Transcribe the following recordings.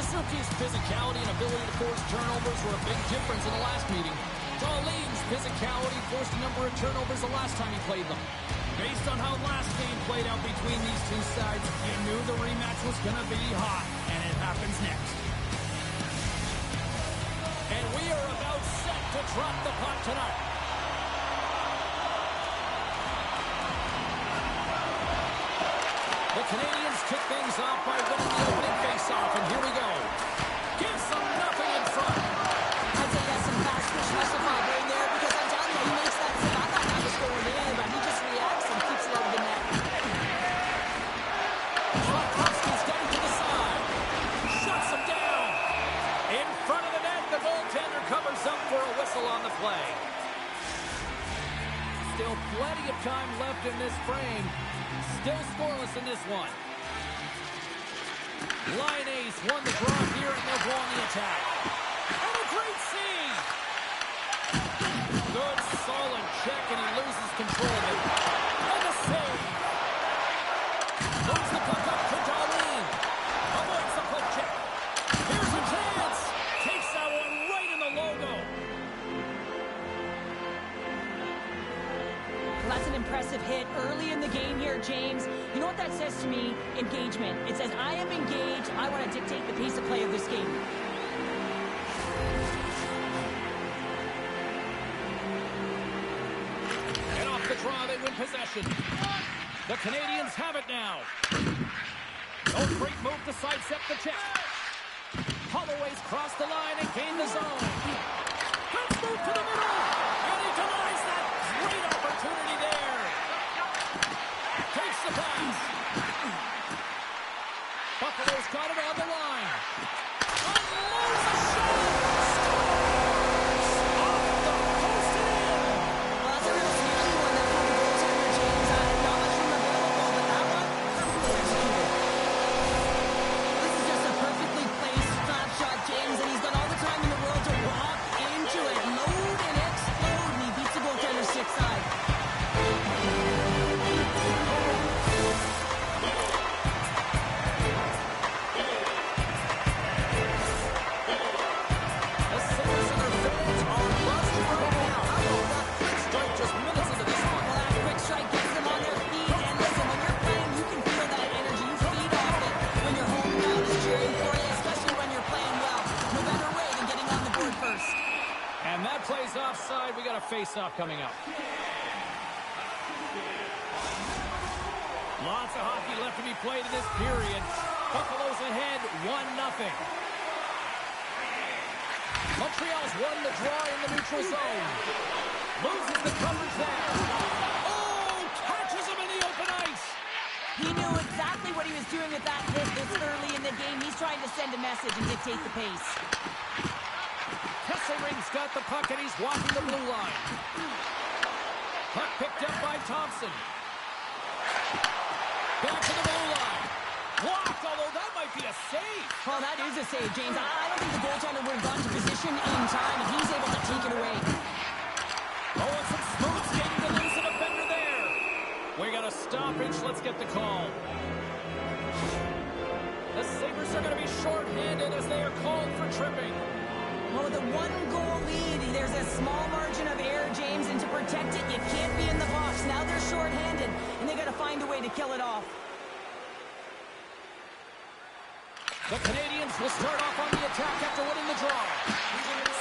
This rookie's physicality and ability to force turnovers were a big difference in the last meeting. Darlene's physicality forced a number of turnovers the last time he played them. Based on how last game played out between these two sides, you knew the rematch was going to be hot, and it happens next. And we are about set to drop the puck tonight. The Canadians kick things off by winning the opening faceoff, and here we go. Gives them nothing in front. I'd say that's some fast fish justified right there, because I'm telling you, he makes that save. I thought that was going in, but he just reacts and keeps it out of the net. Slavkovsky's getting to the side. Shuts him down. In front of the net, the goaltender covers up for a whistle on the play. Still plenty of time left in this frame. Still scoreless in this one. Line ace won the draw here, and they'll go on the attack. And a great save! Good, solid check, and he loses control of it. And a save! Moves the puck up to Darlene. Avoids the poke check. Here's a chance! Takes that one right in the logo. Well, that's an impressive hit early in the game here, James. You know what that says to me? Engagement. It says, I am engaged. I want to dictate the pace of play of this game. And off the draw, they win possession. The Canadians have it now. Oh, great move to sidestep the check. Holloway's crossed the line and gained the zone. Let's move to the middle. And he denies that great opportunity there. Takes the pass. Buffalo's got it on the line. Unloads a shot. Scores! Off the post and in. Well, that's a real sneaky one that from the goaltender, James. Not much room available, but that one, perfectly executed. This is just a perfectly placed slap shot, James, and he's got all the time in the world to walk into it, load and explode, and he beats the goaltender stick side. The Sabres and their fans are buzzing right now. How about that quick strike just minutes into this one? Well, that quick strike gets them on their feet, and listen, when you're playing, you can feel that energy. You feed off it when your home crowd is cheering for you, especially when you're playing well. No better way than getting on the board first. And that plays offside. We got a face-off coming up. Lots of hockey left to be played in this period. Buffalo's ahead 1-0. Montreal's won the draw in the neutral zone. Loses the coverage there. Oh, catches him in the open ice. He knew exactly what he was doing with that hit this early in the game. He's trying to send a message and dictate the pace. Kesselring's got the puck and he's walking the blue line. Puck picked up by Thompson. Back to the blue line. Blocked, although that might be a save. Well, that is a save, James. I don't think the goaltender would have gone to position in time, and he's able to take it away. Oh, and some smooth skating to lose a defender there. We got a stoppage. Let's get the call. The Sabres are going to be shorthanded as they are called for tripping. Well, with a one-goal lead, there's a small margin of error, James, and to protect it, you can't be in the box. Now they're shorthanded, and they got to find a way to kill it off. The Canadians will start off on the attack after winning the draw.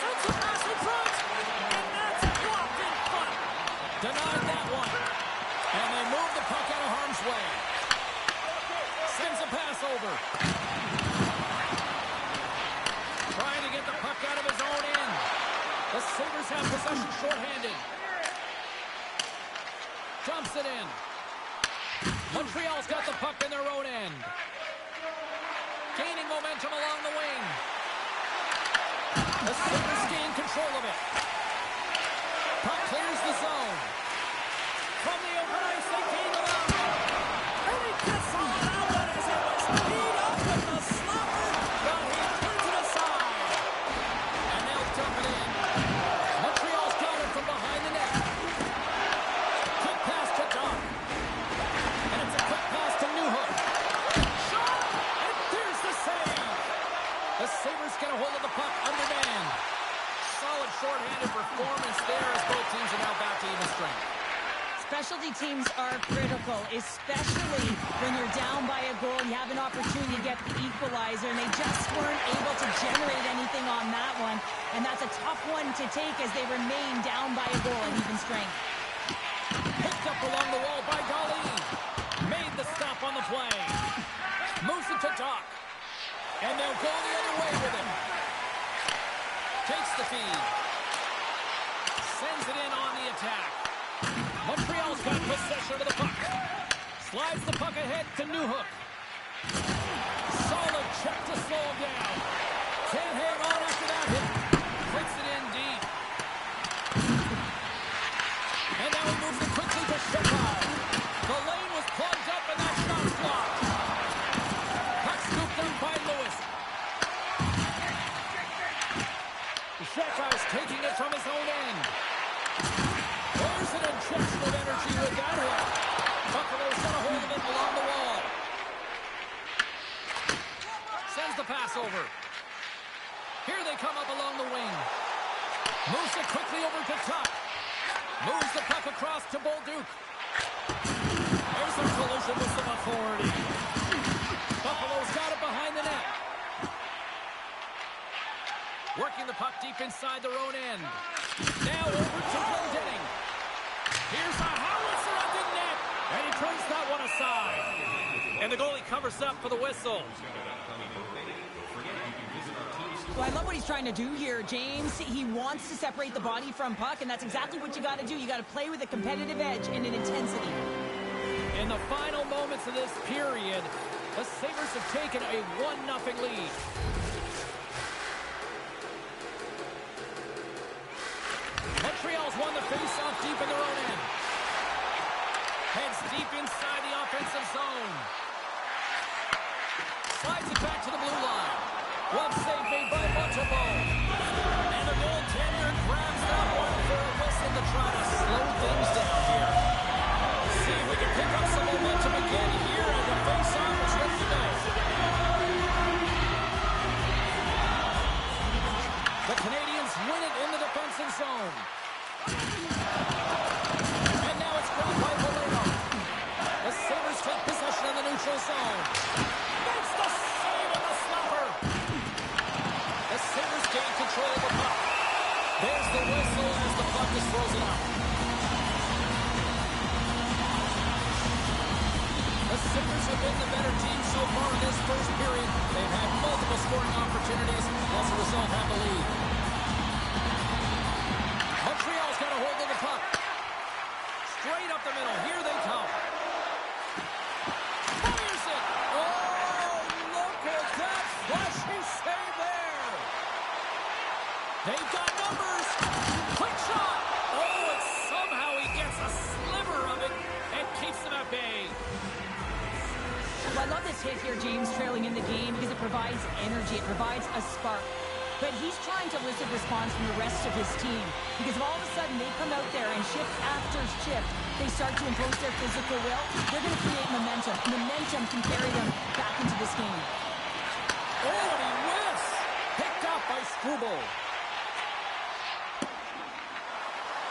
Sends a pass in front, and that's blocked in front. Denied that one. And they move the puck out of harm's way. Sends a pass over. Trying to get the puck out of his own end. The Sabres have possession shorthanded. Dumps it in. Montreal's got the puck in their own end. Gaining momentum along the wing. The Sabres gain control of it. Puck clears the zone. From the open ice, they gain the line. And he gets on that one as it was beat up with the slapper. But he turns it aside. And they'll dump it in. Montreal's got it from behind the net. Quick pass to Doc. And it's a quick pass to Newhook. Shot! And there's the save. Sabres get a hold of the puck under man. Solid shorthanded performance there as both teams are now back to even strength. Specialty teams are critical, especially when you're down by a goal. You have an opportunity to get the equalizer, and they just weren't able to generate anything on that one. And that's a tough one to take as they remain down by a goal at even strength. Picked up along the wall by Golly. Made the stop on the play. Moves it to Doc. And they'll go the other way with him. Takes the feed. Sends it in on the attack. Montreal's got possession of the puck. Slides the puck ahead to Newhook. Solid check to slow him down. Can't hang on after that hit. Puts it in deep. And now he moves it quickly to Shepard. The lane was plugged up and that shot's blocked. Puck scooped up by Lewis. Shepard's taking it from his own end. There's an injection of energy with that hit. Buffalo's got a hold of it along the wall. Sends the pass over. Here they come up along the wing. Moves it quickly over to Tuck. Moves the puck across to Bolduc. There's a collision with some authority. Buffalo's got it behind the net. Working the puck deep inside their own end. Now over to Glendening. Here's a howitzer at the net. And he turns that one aside. And the goalie covers up for the whistle. Well, I love what he's trying to do here, James. He wants to separate the body from puck, and that's exactly what you got to do. You got to play with a competitive edge and an intensity. In the final moments of this period, the Sabres have taken a 1-0 lead. Montreal's won the face-off deep in their own end. Heads deep inside the offensive zone. Slides it back to the blue line. One save made by Montembeault. And the goaltender grabs that one for a whistle to try to slow things down here. See if we can pick up some momentum again here as the face-off is ready to go. The Canadians win it in the defensive zone. And now it's grabbed by Valero. The Sabres take possession of the neutral zone. Makes the save on the slapper. The Sabres gain control of the puck. There's the whistle as the puck is frozen out. The Sabres have been the better team so far in this first period. They've had multiple scoring opportunities. As a result, have the lead. Montreal's got a hold of the puck. Straight up the middle. Here they come. Fires it. Oh, look at that flashy save there. They've got numbers. Quick shot. Oh, and somehow he gets a sliver of it and keeps them at bay. Well, I love this hit here, James, trailing in the game because it provides energy. It provides a spark. But he's trying to elicit response from the rest of his team because if all of a sudden they come out there and shift after shift, they start to impose their physical will, they're going to create momentum. Momentum can carry them back into this game. Oh, and he whiffs. Picked up by Struble.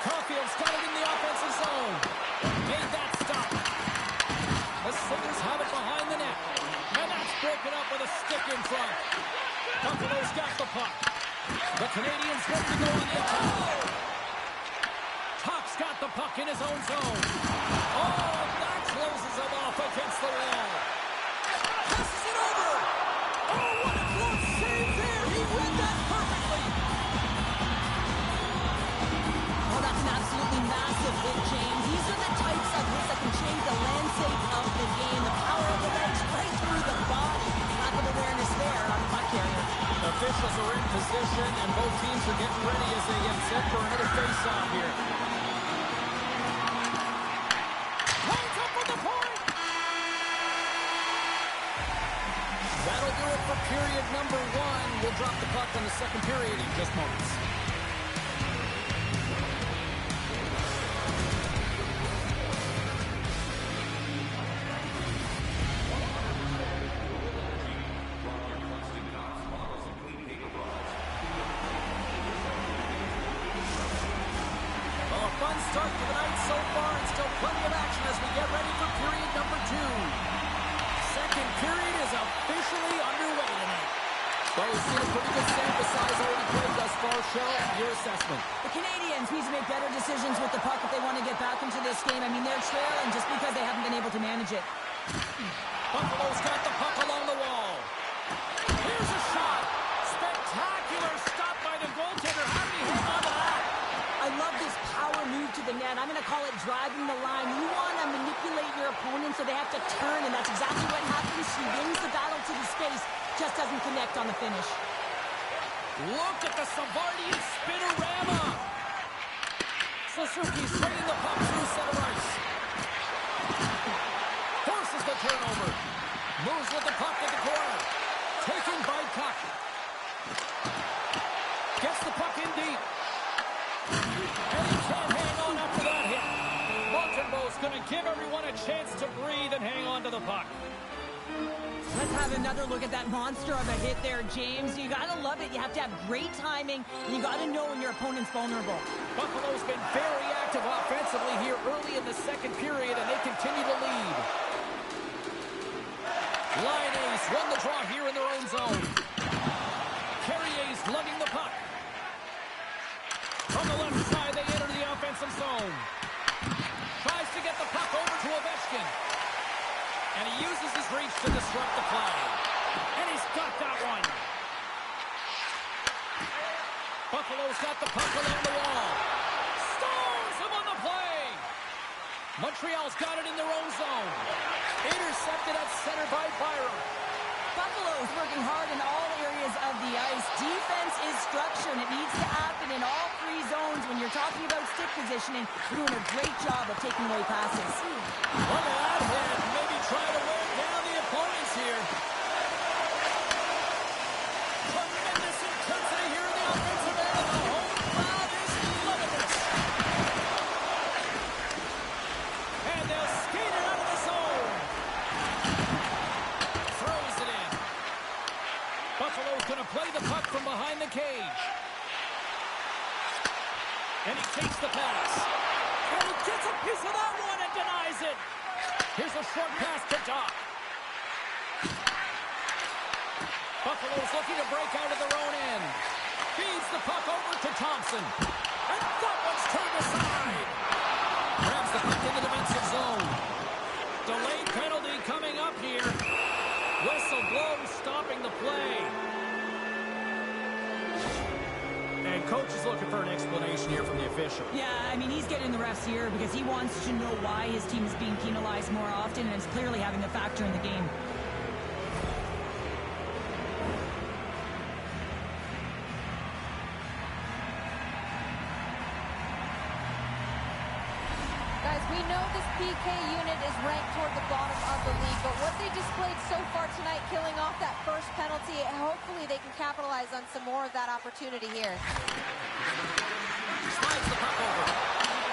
Caulfield's got it in the offensive zone. Made that stop. The Sabres have it behind the net. And that's broken up with a stick in front. Buffalo's got the puck. The Canadians ready to go on the attack. Top's got the puck in his own zone. Oh, that closes him off against the wall. Passes it over. Oh, what a close save there. He read that perfectly. Oh, that's an absolutely massive hit, James. These are the types of hits that can change the landscape of the game. The power of the legs right through the body. Lack of awareness there on the puck carrier. Officials are in position, and both teams are getting ready as they get set for another face-off here. Lines up for the point! That'll do it for period number 1. We'll drop the puck on the second period in just moments. fun start to the night so far, and still plenty of action as we get ready for period number 2. Second period is officially underway tonight. Well, we've seen a pretty good sample size already played thus far. Cheryl, your assessment. The Canadians need to make better decisions with the puck if they want to get back into this game. I mean, they're trailing just because they haven't been able to manage it. Buffalo's got the puck along the wall. Here's a shot. Spectacular stop by the goaltender. How did he hang on to that? I love this power move to the net. I'm going to call it driving the line. You want to manipulate your opponent so they have to turn, and that's exactly what happens. She wins the battle to the space, just doesn't connect on the finish. Look at the Savardian spinorama. Suzuki swinging the puck through center ice. Forces the turnover. Moves with the puck in the corner. Taken by Tuck. Gets the puck in deep. And he can't hang on after that hit. Montembeau's going to give everyone a chance to breathe and hang on to the puck. Let's have another look at that monster of a hit there, James. You got to love it. You have to have great timing, and you got to know when your opponent's vulnerable. Buffalo's been very active offensively here early in the second period, and they continue to lead. Line Ace won the draw here in their own zone. Carrier's lugging the puck. From the left side, they enter the offensive zone. Tries to get the puck over to Ovechkin. And he uses his reach to disrupt the play. And he's got that one. Buffalo's got the puck along the wall. Stones him on the play. Montreal's got it in their own zone. Intercepted at center by Byram. Buffalo's working hard in all areas of the ice. Defense is structure, and it needs to happen in all 3 zones. When you're talking about stick positioning, you're doing a great job of taking away passes. Look at that hit. Maybe try to wear down the opponents here. Tremendous intensity here in the offensive end, and the home crowd is loving this. And they'll skate it out of the zone. Throws it in. Buffalo's going to play the puck from behind the cage. And he takes the pass. And he gets a piece of that one and denies it. Here's a short pass to Doc. Buffalo's looking to break out of their own end. Feeds the puck over to Thompson. And that one's turned aside. Grabs the puck in the defensive zone. Delayed penalty coming up here. Whistle blows, stopping the play. And coach is looking for an explanation here from the official. Yeah, I mean, he's getting the refs here because he wants to know why his team is being penalized more often, and it's clearly having a factor in the game. Guys, we know this PK unit is ranked toward the bottom of the league, but what they displayed so far tonight, killing off that first penalty, hopefully they can capitalize on some more of that opportunity here. Slides the puck over.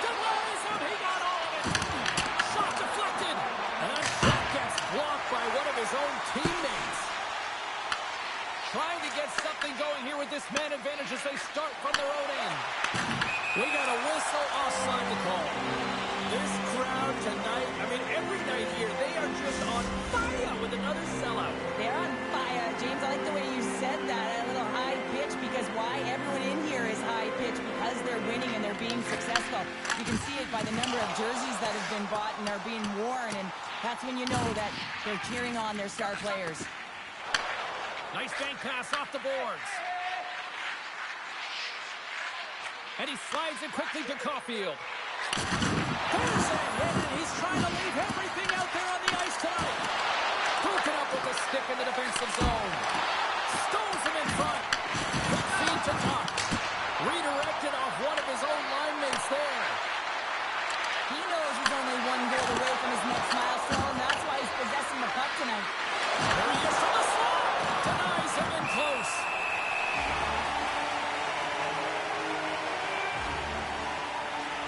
Denies him. He got all of it. Shot deflected. And that shot gets blocked by one of his own teammates. Trying to get something going here with this man advantage as they start from their own end. We got a whistle offside to call. This crowd tonight, I mean, every night here, they are just on fire with another sellout. They're on fire, James. I like the way you said that, a little high pitch, because why? Everyone in here is high pitch because they're winning and they're being successful. You can see it by the number of jerseys that have been bought and are being worn, and that's when you know that they're cheering on their star players. Nice bank pass off the boards. And he slides it quickly to Caulfield. There's that hit, and he's trying to leave everything out there on the ice tonight. Broken up with a stick in the defensive zone. Stones him in front. Quick feed to Tuck. Redirected off one of his own line mates there. He knows he's only one goal away from his next milestone. That's why he's possessing the puck tonight. There he is from the slot. Denies him in close.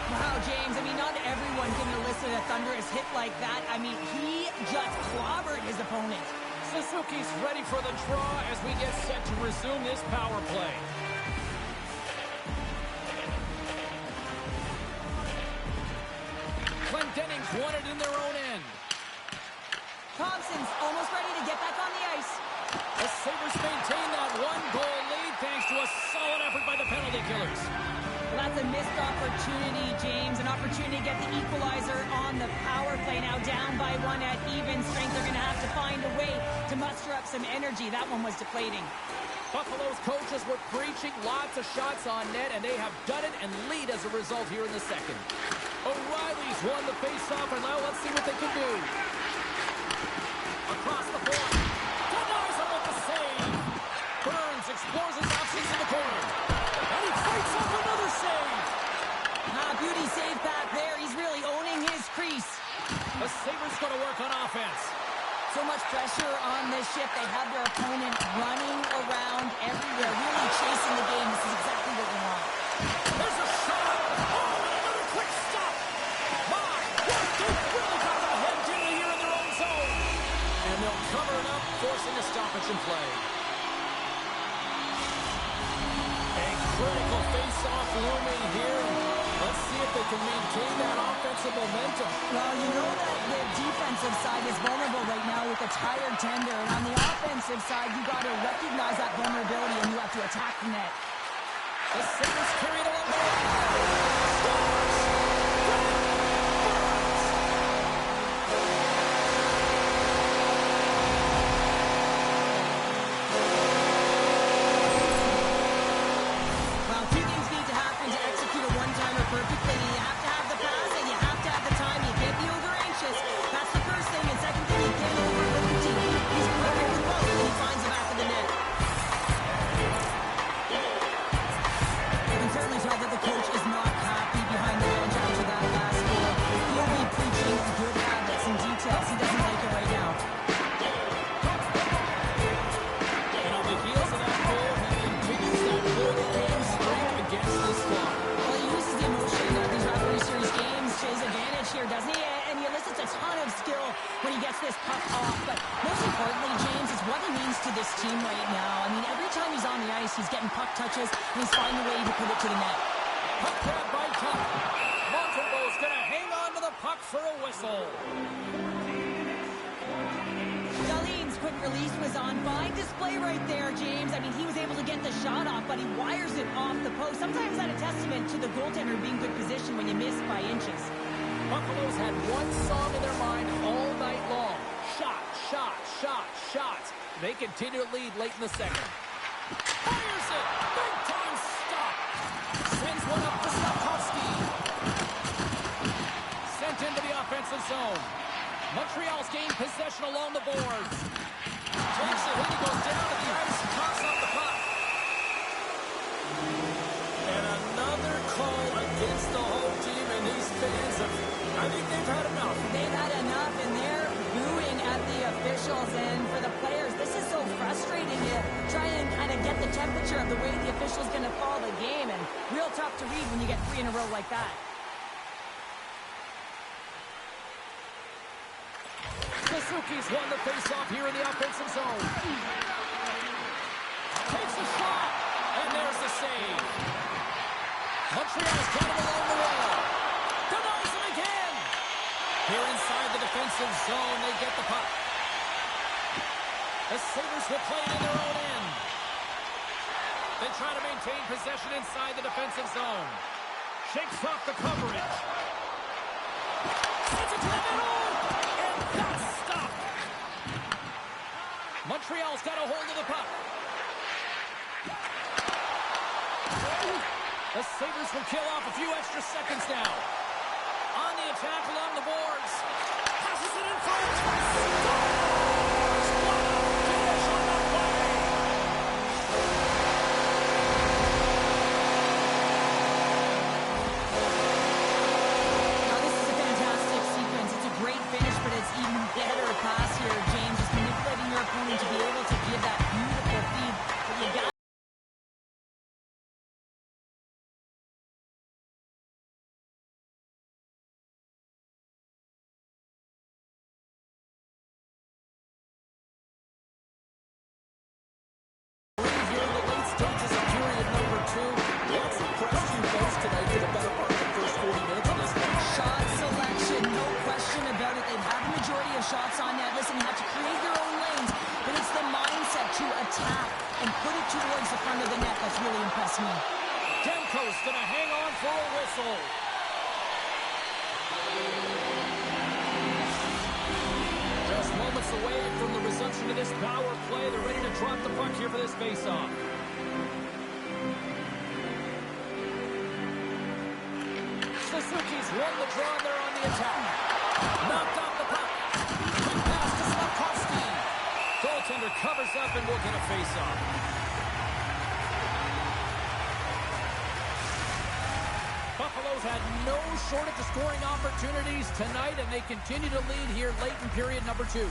Wow, James, I mean, not everyone can elicit a thunderous hit like that. I mean, he just clobbered his opponent. Suzuki's ready for the draw as we get set to resume this power play. Sabres won it in their own end. Thompson's almost ready to get back on the ice. The Sabres maintain that one-goal lead thanks to a solid effort by the penalty killers. Well, that's a missed opportunity, James. An opportunity to get the equalizer on the power play. Now down by one at even strength. They're going to have to find a way to muster up some energy. That one was deflating. Buffalo's coaches were preaching lots of shots on net, and they have done it and lead as a result here in the second. O'Reilly's won the faceoff, and now let's see what they can do. Across the board. Denies him with the save. Burns explores his options in the corner. And he fights off another save. Beauty save back there. He's really owning his crease. The Sabres going to work on offense. So much pressure on this shift. They have their opponent running around everywhere, really chasing the game. This is exactly what we want. There's a shot. Oh, and another quick stop. My, what? They've really got the head dealer here in their own zone. And they'll cover it up, forcing a stoppage in play. A critical face-off looming here. Let's see if they can maintain that offensive momentum. Well, you know that the defensive side is vulnerable right now with a tired tender. And on the offensive side, you got to recognize that vulnerability and you have to attack the net. The Sabres carry it along the line. Well, two things need to happen to execute a one-timer perfectly. You have to have the pass and you have to have the time. You can't be over-anxious. That's the first thing. And second thing, you can't overlook the team. He's perfect with both, and he finds the back of the net. You can certainly tell that the coach is not happy behind the bench after that last goal. He'll be preaching good habits and details. He doesn't like it right now. And on the heels of that goal, he continues that 40-game streak against this squad. Well, he uses the emotion of these rivalry series games to his advantage here, doesn't he? And he elicits a ton of skill when he gets this puck off. But most importantly, James, is what he means to this team right now. I mean, every time he's on the ice, he's getting puck touches, and he's finding a way to put it to the net. Puck grab by Tuck. Montembeau's going to hang on to the puck for a whistle. Dahlin's quick release was on fine display right there, James. I mean, he was able to get the shot off, but he wires it off the post. Sometimes that's a testament to the goaltender being good position when you miss by inches. Buffalo's had one song in their mind all night long. Shot, shot, shot, shot. They continue to lead late in the second. Fires it! Big time stop! Sends one up to Slavkovsky. Sent into the offensive zone. Montreal's gained possession along the boards. Takes it, he goes down and tries to toss off the puck. And another call against the whole team, and these fans have, I think they've had enough. They've had enough, and they're booing at the officials. And for the players, this is so frustrating to try and kind of get the temperature of the way the official's going to call the game. And real tough to read when you get 3 in a row like that. Suzuki's won the faceoff here in the offensive zone. Takes a shot, and there's the save. Montreal's got him along the wall. Denies him again. Here inside the defensive zone, they get the puck. The Sabres will play it in their own end. They try to maintain possession inside the defensive zone. Shakes off the coverage. Sends it to the middle. Montreal's got a hold of the puck. The Sabres will kill off a few extra seconds now. On the attack along the boards. Passes it in front. shots on net. Listen, you have to create your own lanes, but it's the mindset to attack and put it towards the front of the net that's really impressed me. Demko's going to hang on for a whistle. Just moments away from the resumption of this power play. They're ready to drop the puck here for this faceoff. Suzuki's won the draw. They're on the attack. Knocked off the puck. Quick pass to Slavkovsky. Goaltender covers up and will get a faceoff. Buffalo's had no shortage of scoring opportunities tonight, and they continue to lead here late in period number 2.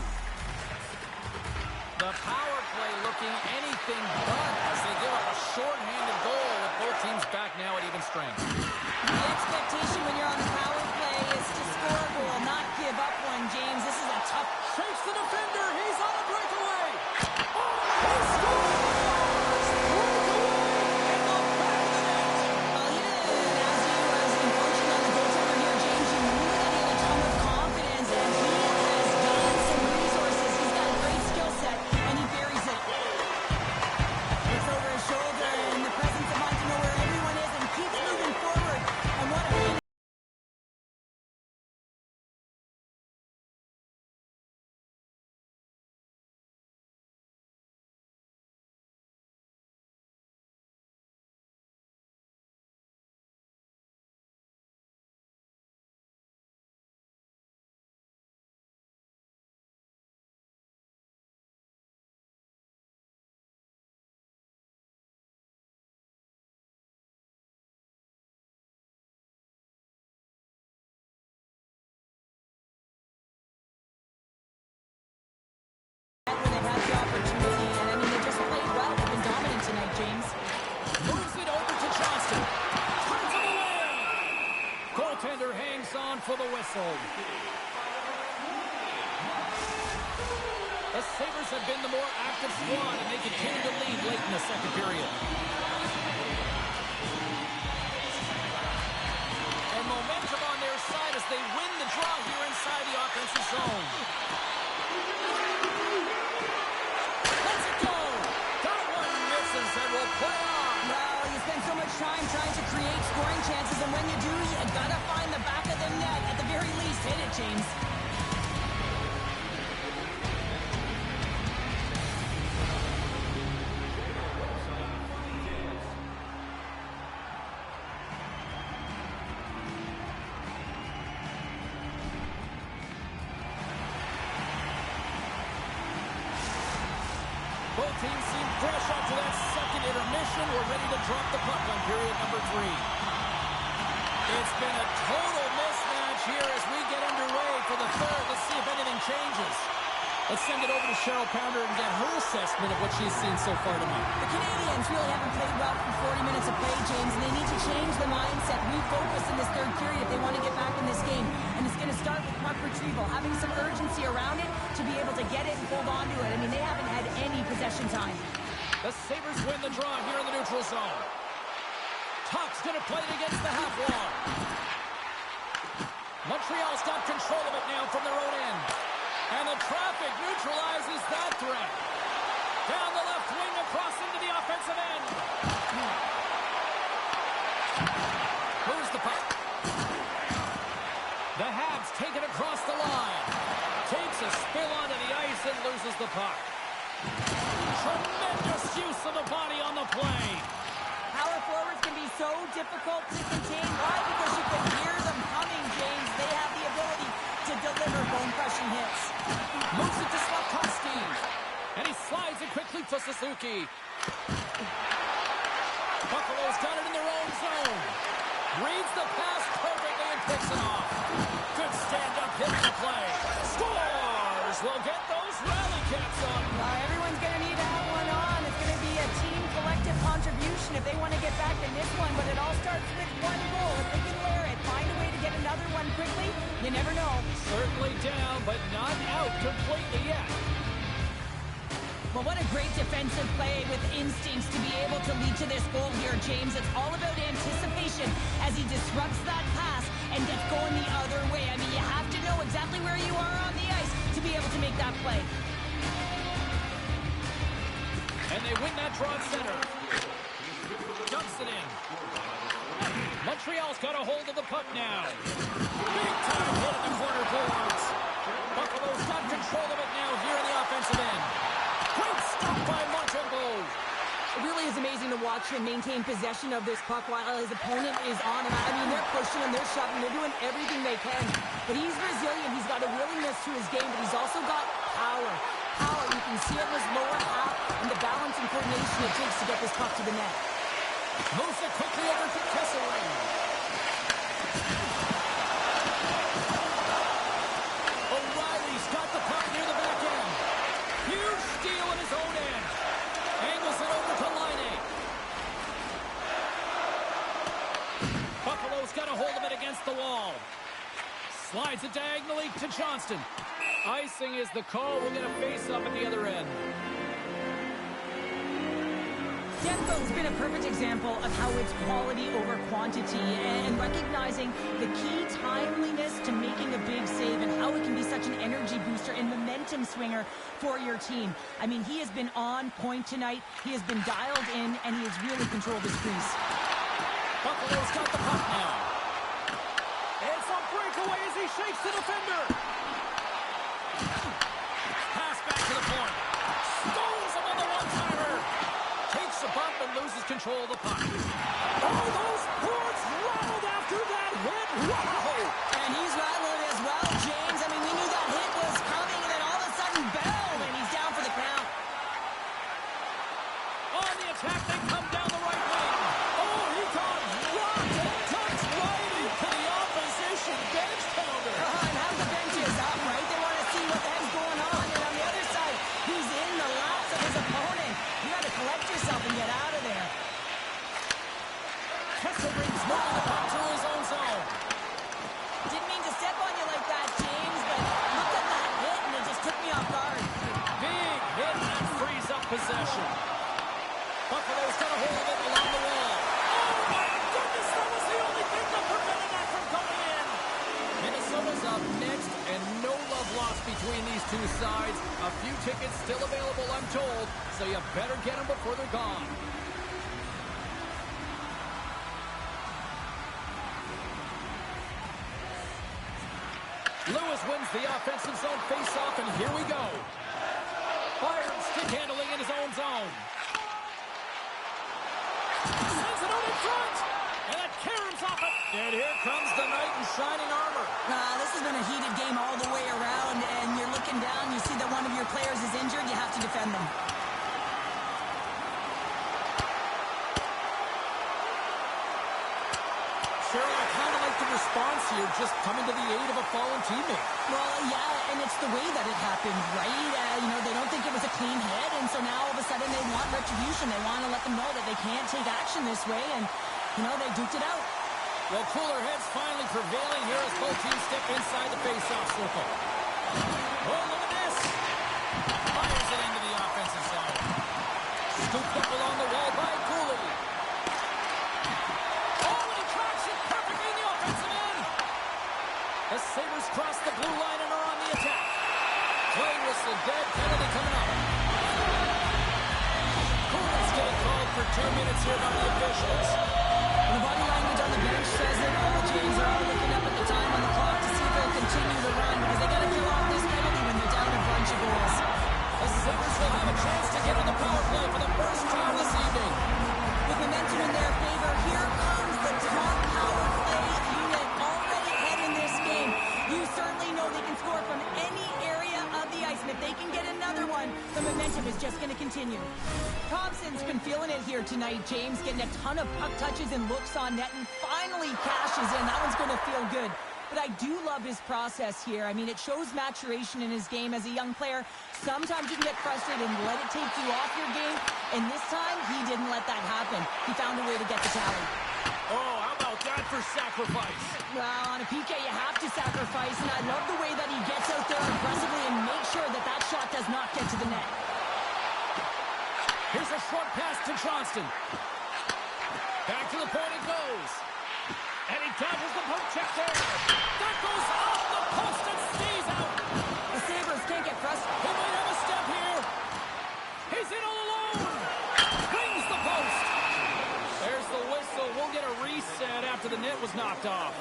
The power play looking anything but as they give up a short-handed goal with both teams back now at even strength. The expectation when you're on the power play is to score a goal, not give up one, James. This is a tough... Shakes the defender. He's on a breakaway. Oh, he scores! Breakaway in the back of the net. Well, he did. As he functioned on the goaltender here, James, you knew that he had a ton of confidence, and he has got some resources. He's got a great skill set, and he buries it. Looks over his shoulder in the presence of mind to know where everyone is and keeps moving forward. And what a when they've had the opportunity, and I mean, they just played well. They've been dominant tonight, James. Moves it over to Johnston. Turns him away. Goaltender hangs on for the whistle. The Sabres have been the more active squad, and they continue to lead late in the second period. And momentum on their side as they win the draw here inside the offensive zone. Let's it go. That one misses and will play on. Well, you spend so much time trying to create scoring chances, and when you do, you gotta find the back of the net. At the very least, hit it, James. Both teams seem fresh after that second intermission. We're ready to drop the puck on period number 3. It's been a total mismatch here as we get underway for the third. Let's see if anything changes. Let's send it over to Cheryl Pounder and get her assessment of what she's seen so far tonight. The Canadians really haven't played well for 40 minutes of play, James, and they need to change the mindset, refocus in this third period if they want to get back in this game. And it's going to start with puck retrieval, having some urgency around it to be able to get it and hold on to it. I mean, they haven't had any possession time. The Sabres win the draw here in the neutral zone. Tuch's going to play it against the half wall. Montreal's got control of it now from their own end. And the traffic neutralizes that threat. Down the left wing across into the offensive end. Moves the puck. The Habs take it across the line. Takes a spill onto the ice and loses the puck. Tremendous use of the body on the play. Power forwards can be so difficult to contain. Why? Because you can hear them coming, James. They have the ability to deliver bone-crushing hits. Moves it to Slavkovsky. And he slides it quickly to Suzuki. Buffalo's got it in their own zone. Reads the pass perfectly and picks it off. Good stand-up hit on the play. Scores! We'll get those rally caps on. Everyone's going to need to have one on. It's going to be a team collective contribution if they want to get back in this one. But it all starts with one goal. If they can layer it, find a way to get another one quickly, you never know. Certainly down, but not out completely yet. Well, what a great defensive play with instincts to be able to lead to this goal here, James. It's all about anticipation as he disrupts that pass and and gets going the other way. I mean, you have to know exactly where you are on the ice to be able to make that play. And they win that draw at center. Dumps it in. Montreal's got a hold of the puck now. Big time hit at the corner boards. Buffalo's got control of it now here in the offensive end. Great stop by Montembeault. It really is amazing to watch him maintain possession of this puck while his opponent is on him. I mean, they're pushing him, they're shoving, they're doing everything they can. But he's resilient. He's got a willingness to his game, but he's also got power. Power, you can see it in his lower half and the balance and coordination it takes to get this puck to the net. Moves it quickly over to Kessel. O'Reilly's got the puck near the back end. Huge steal in his own end. Angles it over to Laine. Buffalo's got a hold of it against the wall. Slides it diagonally to Johnston. Icing is the call. We'll get a face-up at the other end. Demko's been a perfect example of how it's quality over quantity and recognizing the key timeliness to making a big save and how it can be such an energy booster and momentum swinger for your team. I mean, he has been on point tonight. He has been dialed in, and he has really controlled his crease. Buffalo's got the puck now. It's a breakaway as he shakes the defender. Pass back to the point. Stones him on the one-timer. Takes a bump and loses control of the puck. Oh, those boards rattled after that hit. Wow! And he's rattling as well, James. I mean, we knew that hit was coming, and then all of a sudden, boom, and he's down for the count. On the attack, they come down the right wing. Oh, he got rocked and tucked right into the opposition bench counter. And how the bench is up, right? They want to see what the heck's going on. And on the other side, he's in the laps of his opponent. You got to collect yourself and get out of there. Kessel brings moving the puck to his own zone. Didn't mean to step on you like that, James, but look at that hit, and it just took me off guard. Big hit that frees up possession. Buffalo's got a hold of it along the wall. Oh, my goodness, that was the only thing that prevented that from going in. Minnesota's up next, and no love lost between these two sides. A few tickets still available, I'm told, so you better get them before they're gone. Lewis wins the offensive zone face-off, and here we go. Fires stick handling in his own zone. Sends it out in front, and that caroms off it. And here comes the knight in shining armor. This has been a heated game all the way around, and you're looking down, you see that one of your players is injured, you have to defend them. Cheryl, I kind of like the response here, just coming to the aid of a fallen teammate. Well, yeah, and it's the way that it happened, right? They don't think it was a clean hit, and so now all of a sudden they want retribution. They want to let them know that they can't take action this way, and, they duked it out. Well, cooler heads finally prevailing here as both teams step inside the face-off circle. Oh, look at this. Fires it into the offensive zone. Scooped up along the wall by Cooley. Oh, and he tracks it perfectly in the offensive end. The Sabres cross the blue line and are on the attack. Play whistle dead, penalty coming up. Cooley's getting called for 2 minutes here by the officials. The body language on the bench says it all. James are all looking up at the time on the clock to see if they'll continue the run because they got to kill off this penalty when they're down a bunch of goals. The Sabres will have a chance to get on the power play for the first time this evening. With momentum in their favor, here comes the top power play unit already ahead in this game. You certainly know they can score from any area of the ice, and if they can get another one, the momentum is just going to continue. Thompson's been feeling it here tonight, James, getting a ton of puck touches and looks on net, and finally cashes in. That one's going to feel good. But I do love his process here. I mean, it shows maturation in his game as a young player. Sometimes you can get frustrated and let it take you off your game, and this time, he didn't let that happen. He found a way to get the tally. Oh, how about that for sacrifice? Well, on a PK, you have to sacrifice, and I love the way that he gets out there aggressively and makes sure that that shot does not get to the net. Here's a short pass to Johnston. Back to the point it goes. And he dodges the poke check there. That goes off the post and stays out. The Sabres can't get frustrated. He might have a step here. He's in all alone. Brings the post. There's the whistle. We'll get a reset after the net was knocked off.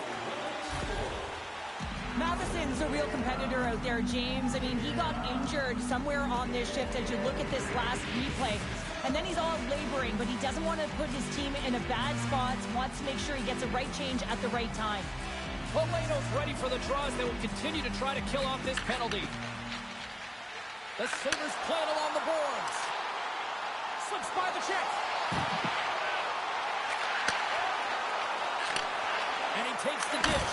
Matheson's a real competitor out there, James. I mean, he got injured somewhere on this shift as you look at this last replay. And then he's all laboring, but he doesn't want to put his team in a bad spot, wants to make sure he gets a right change at the right time. Polano's ready for the draws. They will continue to try to kill off this penalty. The Sabres play it along the boards. Slips by the check. And he takes the dish.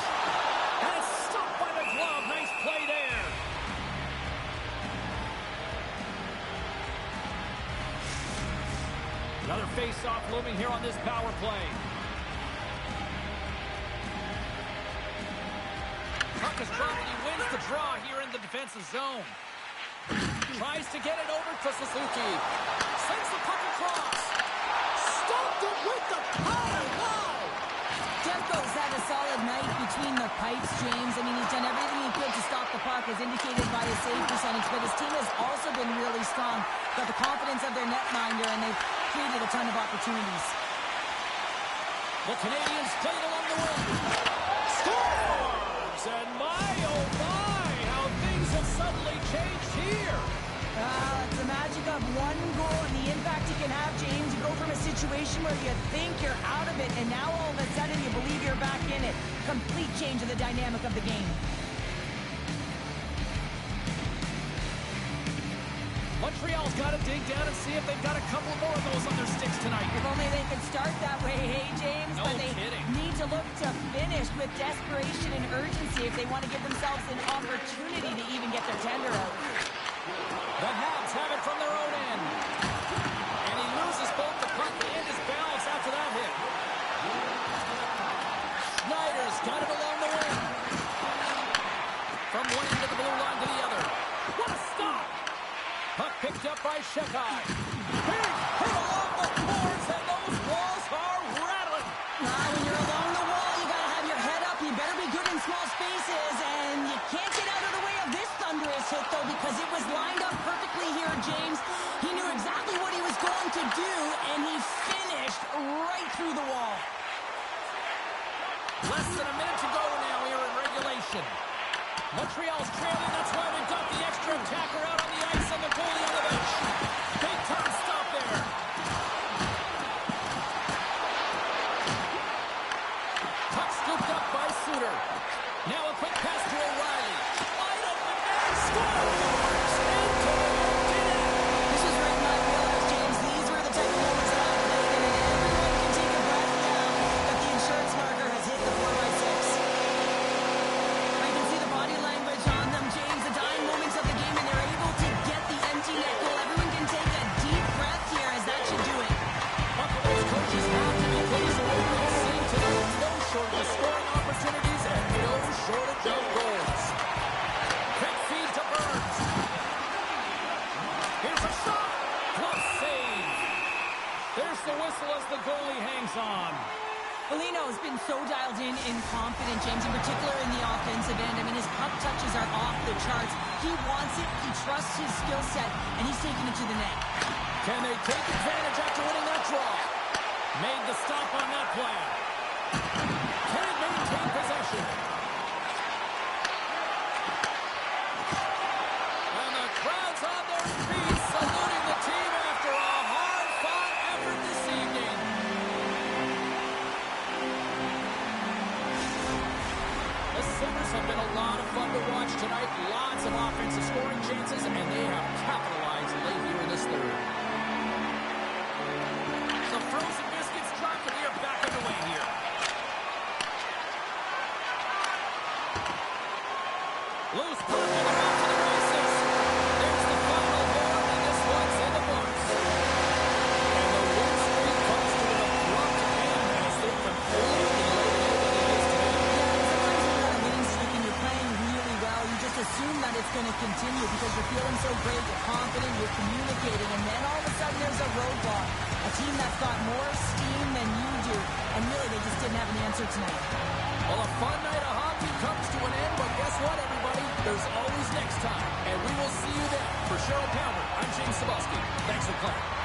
And it's stopped by the glove. Nice play there. Another face-off looming here on this power play. Puck is dropped and he wins the draw here in the defensive zone. Tries to get it over to Suzuki. Sends the puck across. Stopped it with the power. Wow! Demko's had a solid night between the pipes, James. I mean, he's done everything he could to stop the puck, as indicated by his save percentage, but his team has also been really strong. Got the confidence of their netminder, and they've created a ton of opportunities. The Canadians played along the wing. Scores! And my, oh my, how things have suddenly changed here. It's the magic of one goal and the impact you can have, James. You go from a situation where you think you're out of it, and now all of a sudden you believe you're back in it. Complete change of the dynamic of the game. Montreal's got to dig down and see if they've got a couple more of those on their sticks tonight. If only they could start that way, hey, James? No but they kidding. need to look to finish with desperation and urgency if they want to give themselves an opportunity to even get their tender out. The Habs have it from their own end. And he loses both the puck and his balance after that hit. Schneider's got it along the wing. From one end of the blue line to the other. What a stop! Puck picked up by Shekai. Big hit along the boards, and those walls are rattling. When you're along the wall, you got to have your head up. You better be good in small spaces, and you can't get out of the way of this thunderous hit, though, because it was lined up perfectly here, James. He knew exactly what he was going to do, and he finished right through the wall. Less than a minute to go now here in regulation. Montreal's trailing, that's why they've got the extra attacker out on the ice and the goalie on the bench. Big time stop there. Puck scooped up by Suter. Now a quick pass to O'Reilly. Wide open man, scores! Into the empty net. This was right in my wheelhouse, James. These were the type of moments that I played in, and everyone can take a breath now that the insurance marker has hit the 4x6. I can see the body language on them, James. The dying moments of the game, and they're able to get the empty net goal. Everyone can take a deep breath here, as that should do it. Buffalo's coaches have to be pleased with what we've seen tonight. No shortage of scoring opportunities and no shortage of goals. Quick feed to Burns. Here's a shot. Glove save. There's the whistle as the goalie hangs on. Foligno has been so dialed in and confident, James, in particular in the offensive end. I mean, his puck touches are off the charts. He wants it, he trusts his skill set, and he's taking it to the net. Can they take advantage after winning that draw? Made the stop on that play. Can it maintain possession? And the crowd's on their feet, saluting the team after a hard-fought effort this evening. The Sabres have been a lot of fun to watch tonight. Lots of offensive scoring chances, and they have capitalized late here in this third. The frozen biscuits drop, and we are back underway here. Loose puck, and they're off to the races. There's the final horn, and this one's in the books. And the win streak comes to an abrupt end as they completely laid it what it is today. Sometimes when you're on a winning streak and you're playing really well, you just assume that it's going to continue because you're feeling so great, you're confident, you're communicating, and then all of a sudden there's a roadblock. A team that's got more steam than you here, and really they just didn't have an answer tonight. Well, a fun night of hockey comes to an end, but guess what, everybody? There's always next time, and we will see you then. For Cheryl Palmer, I'm James Cebulski. Thanks for playing.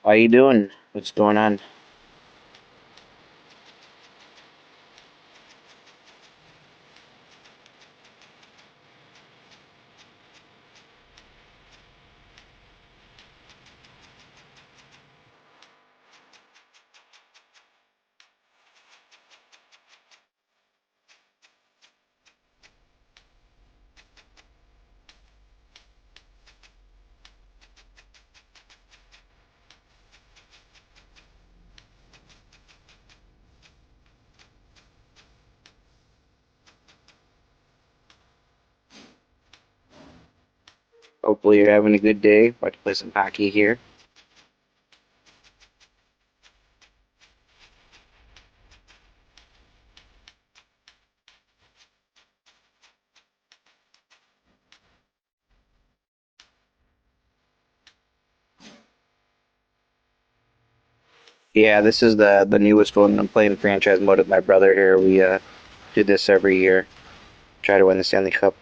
How you doing? What's going on? Hopefully you're having a good day. About to play some hockey here. Yeah, this is the newest one. I'm playing franchise mode with my brother here. We do this every year. Try to win the Stanley Cup.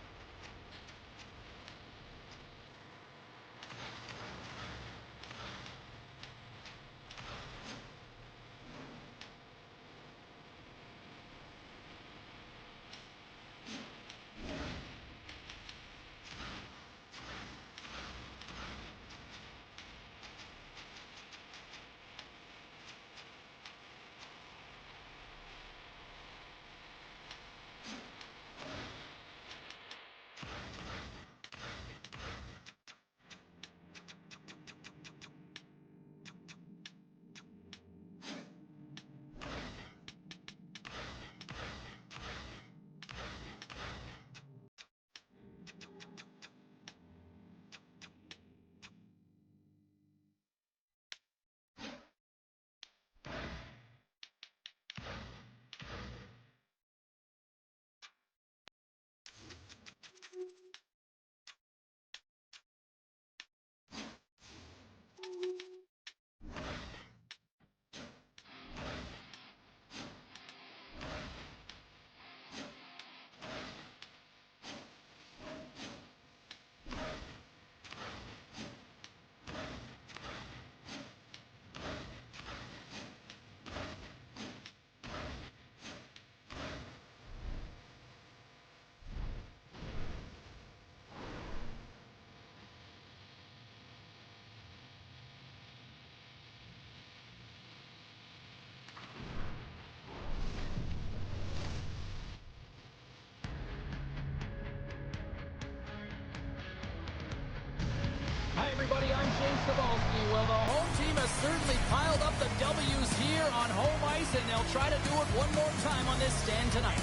Hi, everybody. I'm James Sabalski. Well, the home team has certainly piled up the W's here on home ice, and they'll try to do it one more time on this stand tonight.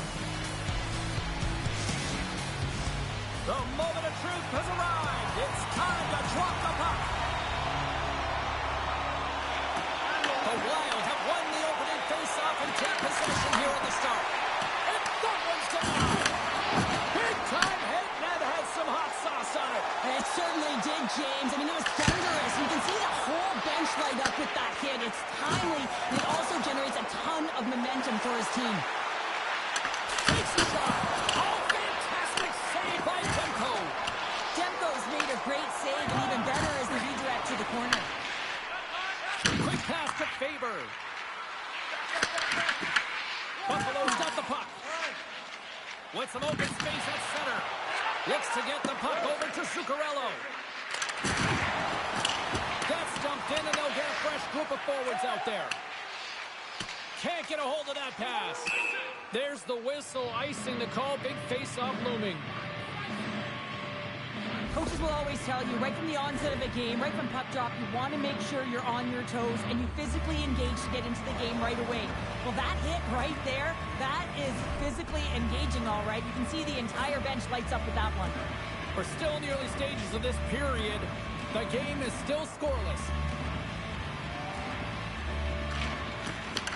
The moment of truth has arrived. It's time to drop the puck. The Wild have won the opening faceoff and take possession here at the start. And that one's down. Big time hit, and that had some hot sauce on it. It certainly did, James. I mean, it was thunderous. You can see the whole bench light up with that hit. It's timely, and it also generates a ton of momentum for his team. Takes the shot. Oh, fantastic save by Demko. Demko's made a great save, and even better is the redirect to the corner. Quick pass to Faber. Buffalo's got the puck. With some open space at center. Looks to get the puck over to Zuccarello. That's dumped in, and they'll get a fresh group of forwards out there. Can't get a hold of that pass. There's the whistle, icing the call. Big face-off looming. Coaches will always tell you, right from the onset of a game, right from puck drop, you want to make sure you're on your toes and you physically engage to get into the game right away. Well, that hit right there, that is physically engaging, all right. You can see the entire bench lights up with that one. We're still in the early stages of this period. The game is still scoreless.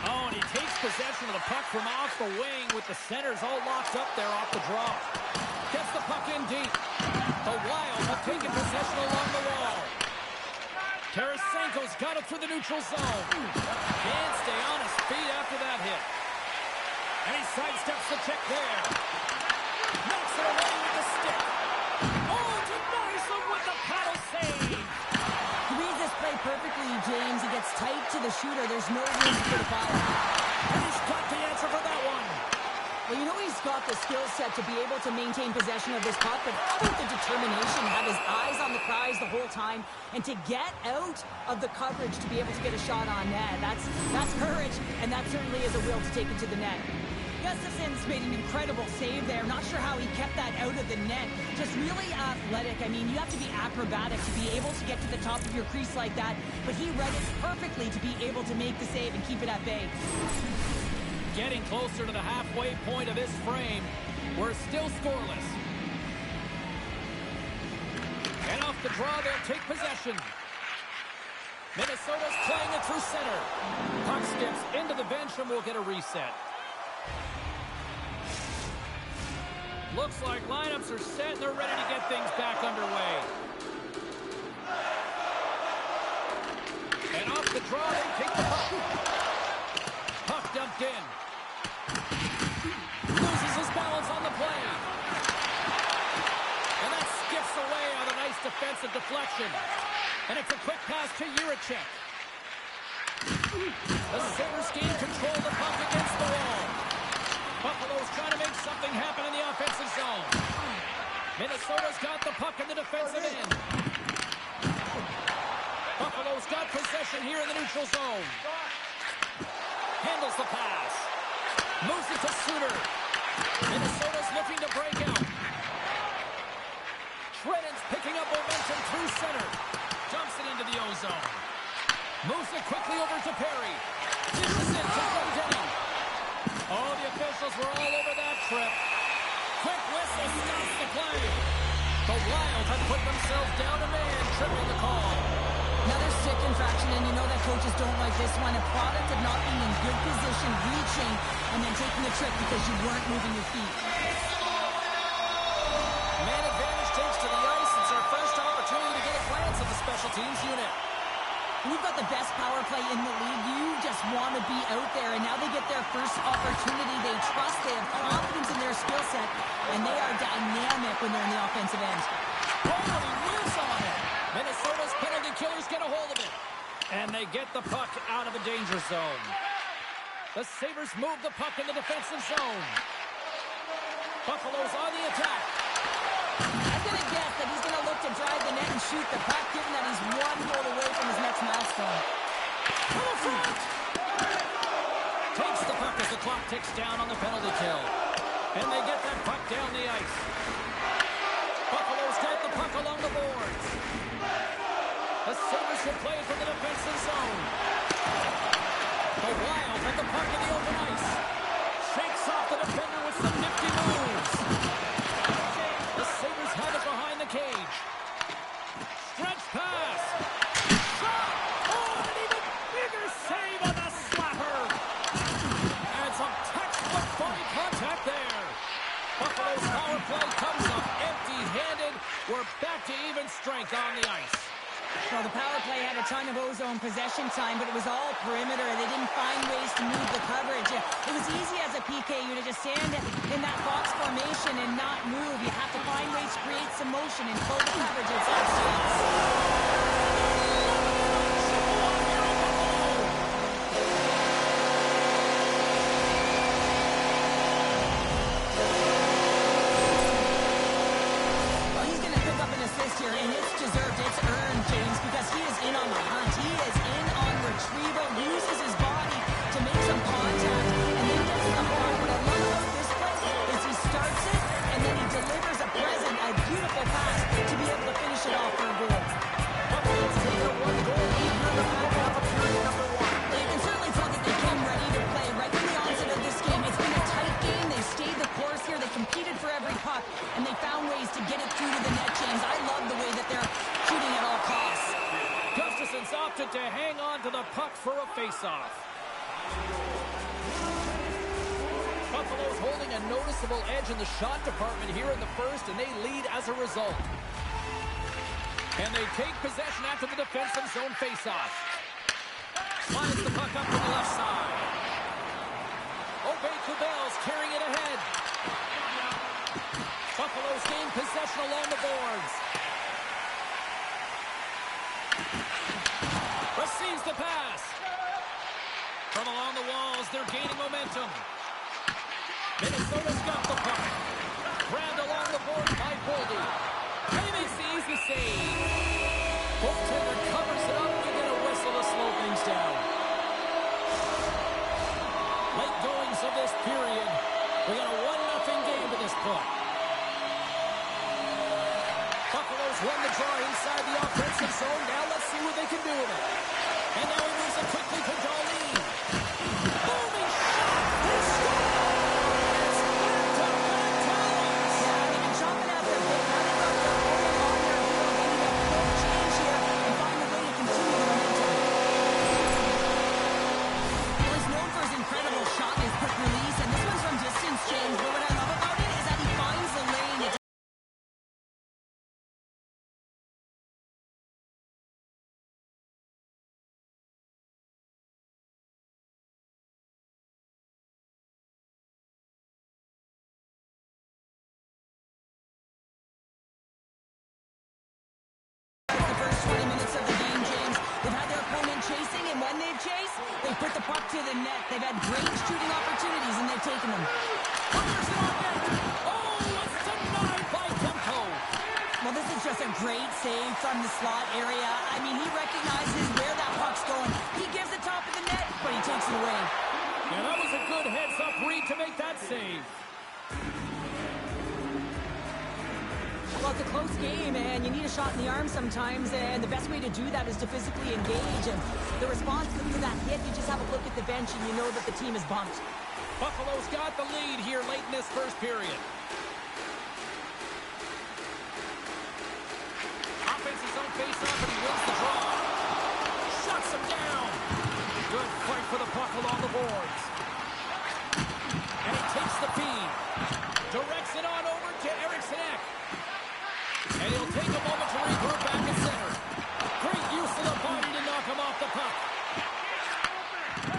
Oh, and he takes possession of the puck from off the wing with the centers all locked up there off the draw. Gets the puck in deep. The Wild have taken possession along the wall. Tarasenko's got it through the neutral zone. Can't stay on his feet after that hit. And he sidesteps the check there. Knocks it away with the stick. Oh, denies him with the paddle save. He reads this play perfectly, James. He gets tight to the shooter. There's no room to put a foul. And he's got the answer for that one. Well, you know he's got the skill set to be able to maintain possession of this puck, but how about the determination, have his eyes on the prize the whole time, and to get out of the coverage to be able to get a shot on net. That's courage, and that certainly is a will to take it to the net. Gustafson's made an incredible save there. Not sure how he kept that out of the net. Just really athletic. I mean, you have to be acrobatic to be able to get to the top of your crease like that, but he read it perfectly to be able to make the save and keep it at bay. Getting closer to the halfway point of this frame. We're still scoreless. And off the draw, they'll take possession. Minnesota's playing it through center. Puck skips into the bench and we'll get a reset. Looks like lineups are set and they're ready to get things back underway. And off the draw, they take the puck. Puck dumped in. Loses his balance on the play. And that skips away on a nice defensive deflection. And it's a quick pass to Juracek. The Sabres gain control of the puck against the wall. Buffalo's trying to make something happen in the offensive zone. Minnesota's got the puck in the defensive end. Buffalo's got possession here in the neutral zone. Handles the pass. Moves it to Suter. Minnesota's looking to break out. Shredden's picking up momentum through center. Dumps it into the ozone. Moves it quickly over to Perry. Dishes it to Glendening. Oh, the officials were all over that trip. Quick whistle stops the play. The Wild have put themselves down a man, tripping the call. Another stick infraction, and you know that coaches don't like this one. A product of not being in good position, reaching, and then taking the trick because you weren't moving your feet. Man advantage takes to the ice. It's our first opportunity to get a glance at the special teams unit. We've got the best power play in the league. You just want to be out there, and now they get their first opportunity. They trust, they have confidence in their skill set, and they are dynamic when they're in the offensive end. Oh, he moves on it. Minnesota's penalty killers get a hold of it. And they get the puck out of the danger zone. The Sabres move the puck in the defensive zone. Buffalo's on the attack. I'm going to guess that he's going to look to drive the net and shoot the puck, given that he's one goal away from his next milestone. Takes the puck as the clock ticks down on the penalty kill. And they get that puck down the ice. Buffalo's got the puck along the boards. The Sabres will play from the defensive zone. The Wild have the puck in the open ice. Shakes off the defender with some nifty moves. The Sabres have it behind the cage. Stretch pass. Shot! Oh, an even bigger save on the slapper. And some textbook body contact there. Buffalo's power play comes up empty-handed. We're back to even strength on the ice. Well, the power play had a ton of ozone possession time, but it was all perimeter. They didn't find ways to move the coverage. It was easy as a PK unit to stand in that box formation and not move. You have to find ways to create some motion and pull the coverage outside states. Here, and it's deserved, it's earned, James, because he is in on the hunt. He is in on retrieval, uses his body to make some contact, and then gets the horn. What I love about this play is he starts it, and then he delivers a present, a beautiful pass to be able to finish it off for a goal. Buffalo's taken a one-goal lead here in the back half of period number one. Well, you can certainly tell that they came ready to play right from the onset of this game. It's been a tight game. They stayed the course here. They competed for every puck, and they found ways to get it through to the net, James. I love the way that they're shooting at all costs. Gustafson's opted to hang on to the puck for a face-off. Buffalo's holding a noticeable edge in the shot department here in the first, and they lead as a result. And they take possession after the defensive zone face-off. Slides the puck up to the left side. Obey-Kubel's carrying it ahead. Buffalo's gained possession along the boards. The Receives the pass. From along the walls, they're gaining momentum. Minnesota's got the puck. Grabbed along the board by Boldy. And he makes the easy save. Goaltender covers it up to get a whistle to slow things down. Late goings of this period. We got a 1-0 game to this point. Buffalo's won the draw inside the offensive zone. Now let's see what they can do with it. And now he moves it quickly to Darlene. Booming shot. He scores! Back-to-back ties. Yeah, they've been chopping at their bit. Now they've got their opponent on their heels. They need a quick change here and find a way to continue the momentum. Well, he's known for his incredible shot and his quick release, and this one's from distance, James. But what I love about it is that he finds the lane. It's the first 20 minutes of the game, James. They've had their opponent chasing, and when they've chased, they put the puck to the net. They've had great shooting opportunities, and they've taken them. Fires it on net. Oh, it's denied by Demko. Well, this is just a great save from the slot area. I mean, he recognizes where that puck's going. He gives the top of the net, but he takes it away. And that was a good heads-up read to make that save. Well, it's a close game, and you need a shot in the arm sometimes, and the best way to do that is to physically engage. And the response to that hit, you just have a look at the bench, and you know that the team is bumped. Buffalo's got the lead here late in this first period. Offense's own face-off, and he wins the draw. Shuts him down. Good fight for the puck along the boards. And he takes the feed. Directs it on over to Eriksson Ek. And he'll take a moment to regroup back at center. Great use of the body to knock him off the puck.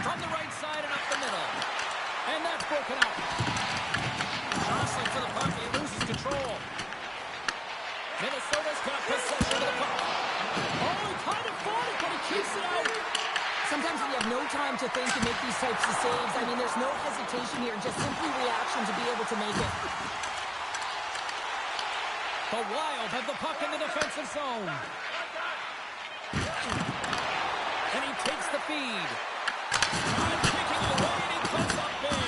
From the right side and up the middle. And that's broken up. Jostling for the puck, he loses control. Minnesota's got possession of the puck. Oh, he kind of fought it, but he keeps it out. Sometimes when you have no time to think and make these types of saves, I mean, there's no hesitation here, just simply reaction to be able to make it. The Wild have the puck in the defensive zone. And he takes the feed. Kicking away, and he cuts up big.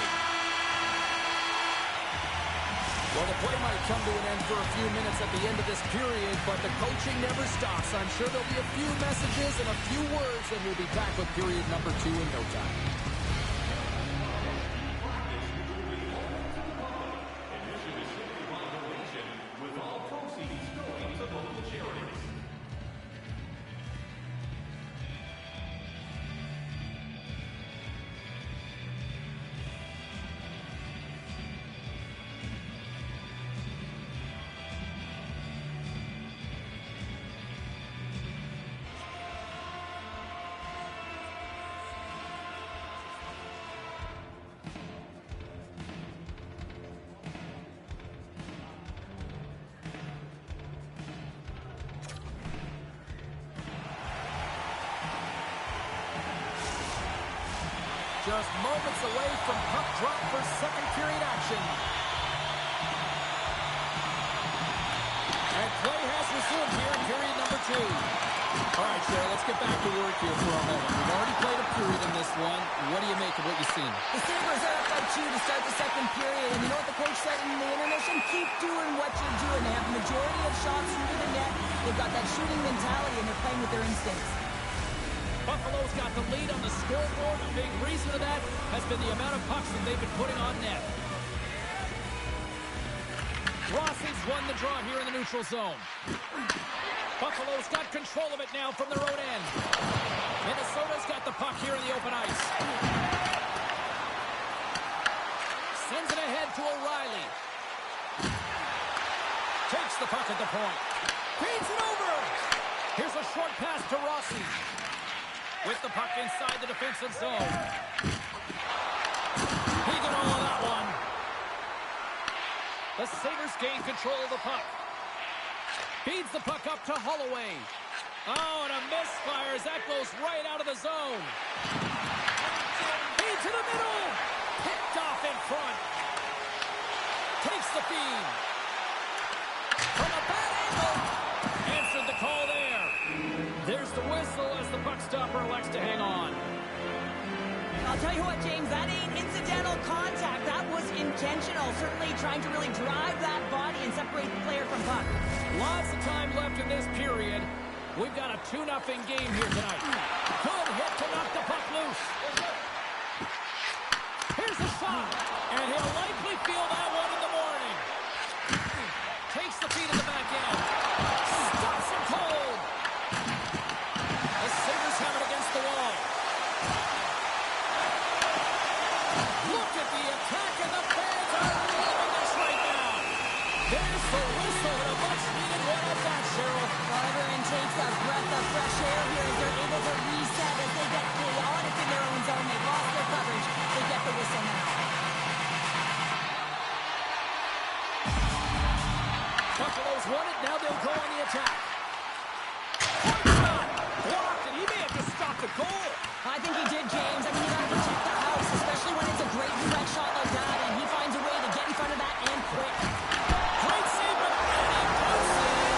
Well, the play might come to an end for a few minutes at the end of this period, but the coaching never stops. I'm sure there'll be a few messages and a few words, and we'll be back with period number 2 in no time. Just moments away from puck drop for second period action. And play has resumed here in period number 2. All right, Sherry, let's get back to work here for a moment. We've already played a period in this one. What do you make of what you've seen? The Sabres are up by 2 to start the second period, and you know what the coach said in the intermission? Keep doing what you're doing. They have the majority of shots through the net. They've got that shooting mentality, and they're playing with their instincts. Buffalo's got the lead on the scoreboard. A big reason of that has been the amount of pucks that they've been putting on net. Rossi's won the draw here in the neutral zone. Buffalo's got control of it now from their own end. Minnesota's got the puck here in the open ice. Sends it ahead to O'Reilly. Takes the puck at the point. Feeds it over. Here's a short pass to Rossi. With the puck inside the defensive zone. He got all of that one. The Sabres gain control of the puck. Feeds the puck up to Holloway. Oh, and a misfire as that goes right out of the zone. Feed to the middle. Picked off in front. Takes the feed. From a bad angle. Answered the call there. There's the whistle as the puck stopper elects to hang on. I'll tell you what, James, that ain't incidental contact. That was intentional. Certainly trying to really drive that body and separate the player from puck. Lots of time left in this period. We've got a 2-0 game here tonight. Good hit to knock the puck loose. Here's the shot. And he'll likely feel that one in the morning. Takes the feed in the back end. Stops him cold. The Sabres have it against the wall. Look at the attack, and the fans are loving this right now. There's the whistle, and a much-needed one at that, Cheryl. Everyone takes a breath of fresh air here as they're able to reset as they get chaotic in their own zone. They've lost their coverage. They get the whistle now. Buffalo's won it. Now they'll go on the attack. Point shot. Blocked, and he may have just stopped the goal. I think he did, James. I mean, you got to protect the house, especially when it's a great direct shot like that, and he finds a way to get in front of that and quick. Great save, but he puts it in.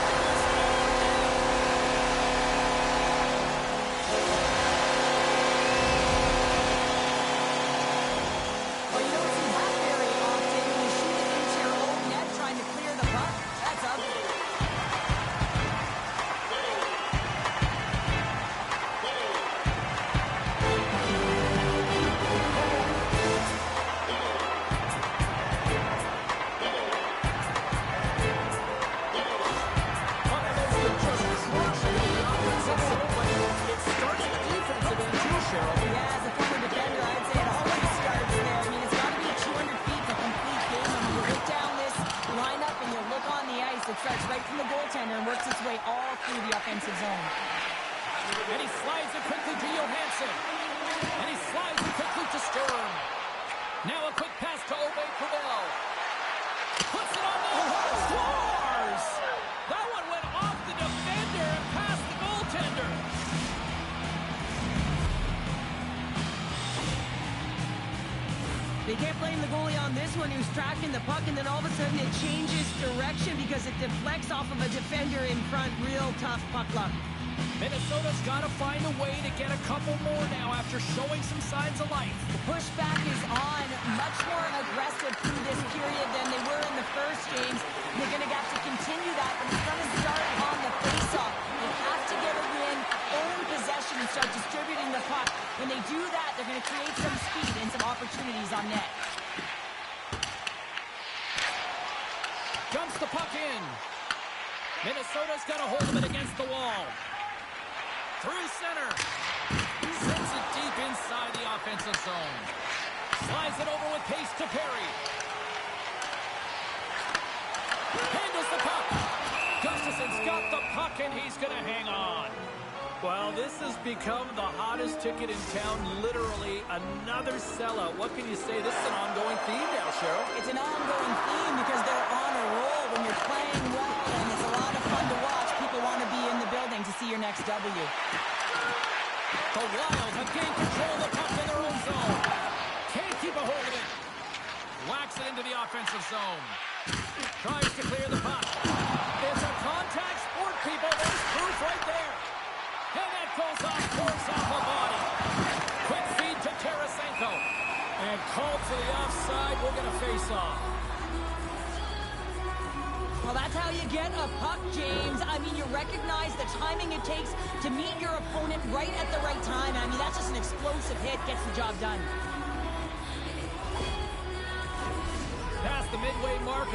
Well, you don't see that very often. You shoot it into your own net trying to clear the puck. That's ugly. Yeah, as a former defender, I'd say it always starts there. I mean, it's got to be 200 feet to complete game. I mean, you look down this lineup and you look on the ice. It starts right from the goaltender and works its way all through the offensive zone. And he slides it quickly to Johansson. And he slides it quickly to Sturm. Now a quick pass to Obey Cordell. Puts it on the scores! That one went off the defender and past the goaltender. They can't blame the goalie on this one who's tracking the puck, and then all of a sudden it changes direction because it deflects off of a defender in front. Real tough puck luck. Minnesota's got to find a way to get a couple more now after showing some signs of life. The pushback is on, much more aggressive through this period than they were in the first, James. They're going to have to continue that, but it's going to start on the faceoff. They have to get a win, own possession, and start distributing the puck. When they do that, they're going to create some speed and some opportunities on net. Dumps the puck in. Minnesota's got a hold of it against the wall. Through center. Sends it deep inside the offensive zone. Slides it over with pace to Perry. Handles the puck. Gustafson's got the puck, and he's going to hang on. Well, this has become the hottest ticket in town, literally another sellout. What can you say? This is an ongoing theme now, Cheryl. It's an ongoing theme because they're on a roll when you're playing well, and it's a lot of fun to watch. People want to be in the building to see your next W. The Wild have gained control of the puck in their own zone. Can't keep a hold of it. Whacks it into the offensive zone. Tries to clear the puck. It's a contact sport, people. There's proof right there. And that goes off course off a body. Quick feed to Tarasenko. And called for the offside. We're going to face off. Well, that's how you get a puck, James. I mean, you recognize the timing it takes to meet your opponent right at the right time. I mean, that's just an explosive hit, gets the job done. Past the midway mark.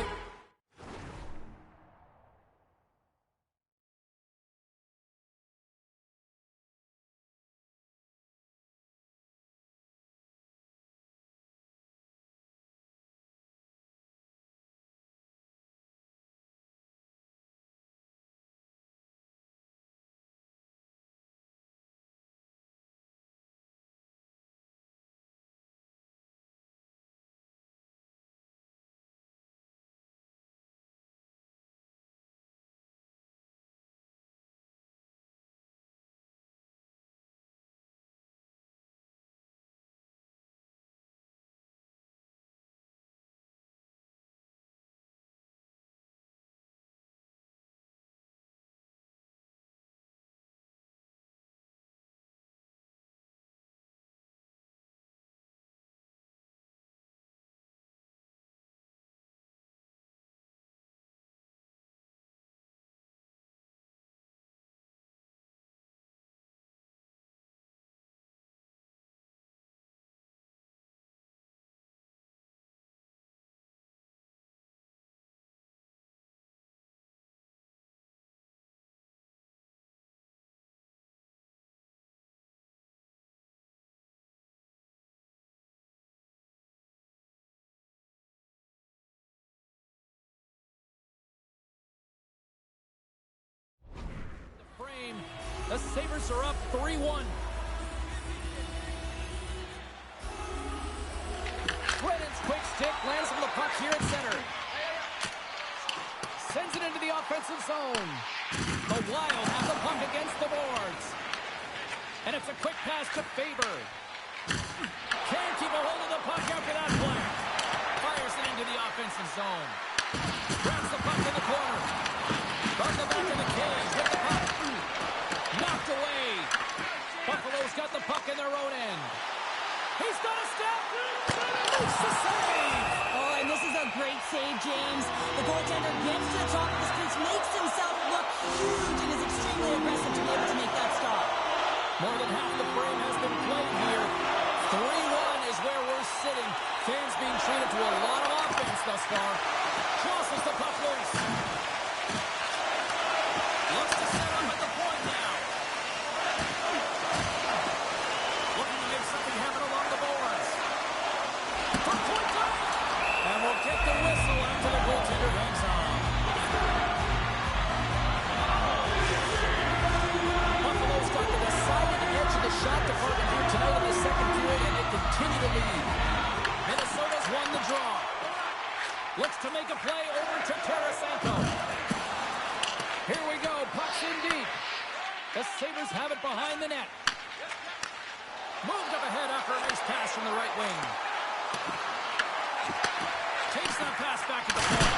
The Sabres are up 3-1. Brennan's quick stick lands on the puck here at center. Sends it into the offensive zone. The Wild have the puck against the boards. And it's a quick pass to Faber. Can't keep a hold of the puck after that play. Fires it into the offensive zone. Grabs the puck in the corner. From the back of the cage with the puck. Knocked away. Buffalo's got the puck in their own end. He's got a step. Makes the save. Oh, and this is a great save, James. The goaltender gets to the top of the crease, makes himself look huge, and is extremely aggressive to be able to make that stop. More than half the frame has been played here. 3-1 is where we're sitting. Fans being treated to a lot of offense thus far. Crosses the puck loose. Looks to set up at the point now. Looking to make something happen along the boards. For point time. And we'll get the whistle after the goaltender hangs on. Buffalo's got the deciding edge of the shot department here tonight in the second period, and they continue to lead. Minnesota's won the draw. Looks to make a play over to Tarasenko. Here we go. Puck's in deep. The Sabres have it behind the net. Moved up ahead after a nice pass from the right wing. Takes that pass back at the point.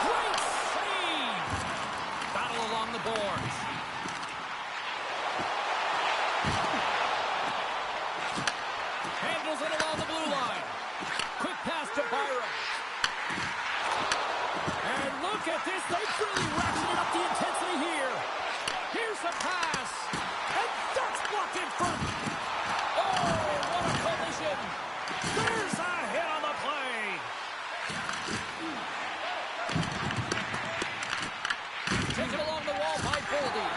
Great save! Battle along the boards. Handles it along the blue line. Quick pass to Byron. And look at this. They've really ratcheted up the intensity here. Here's a pass. And that's blocked in front. Oh, what a collision. There's a hit on the play. Taken along the wall by Boldy.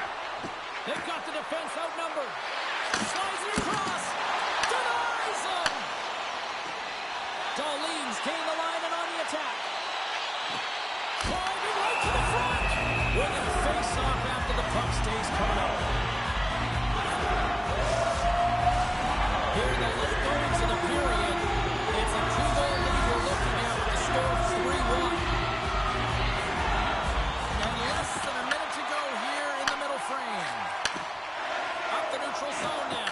They've got the defense outnumbered. Slides it across. Denies him. Darlene's gained the line and on the attack. Driving right to the front. With a face-off after the puck stays coming up. Here in the late goings of the period, it's a 2-goal lead we're looking at with the score 3-1. And less than a minute to go here in the middle frame. Up the neutral zone now.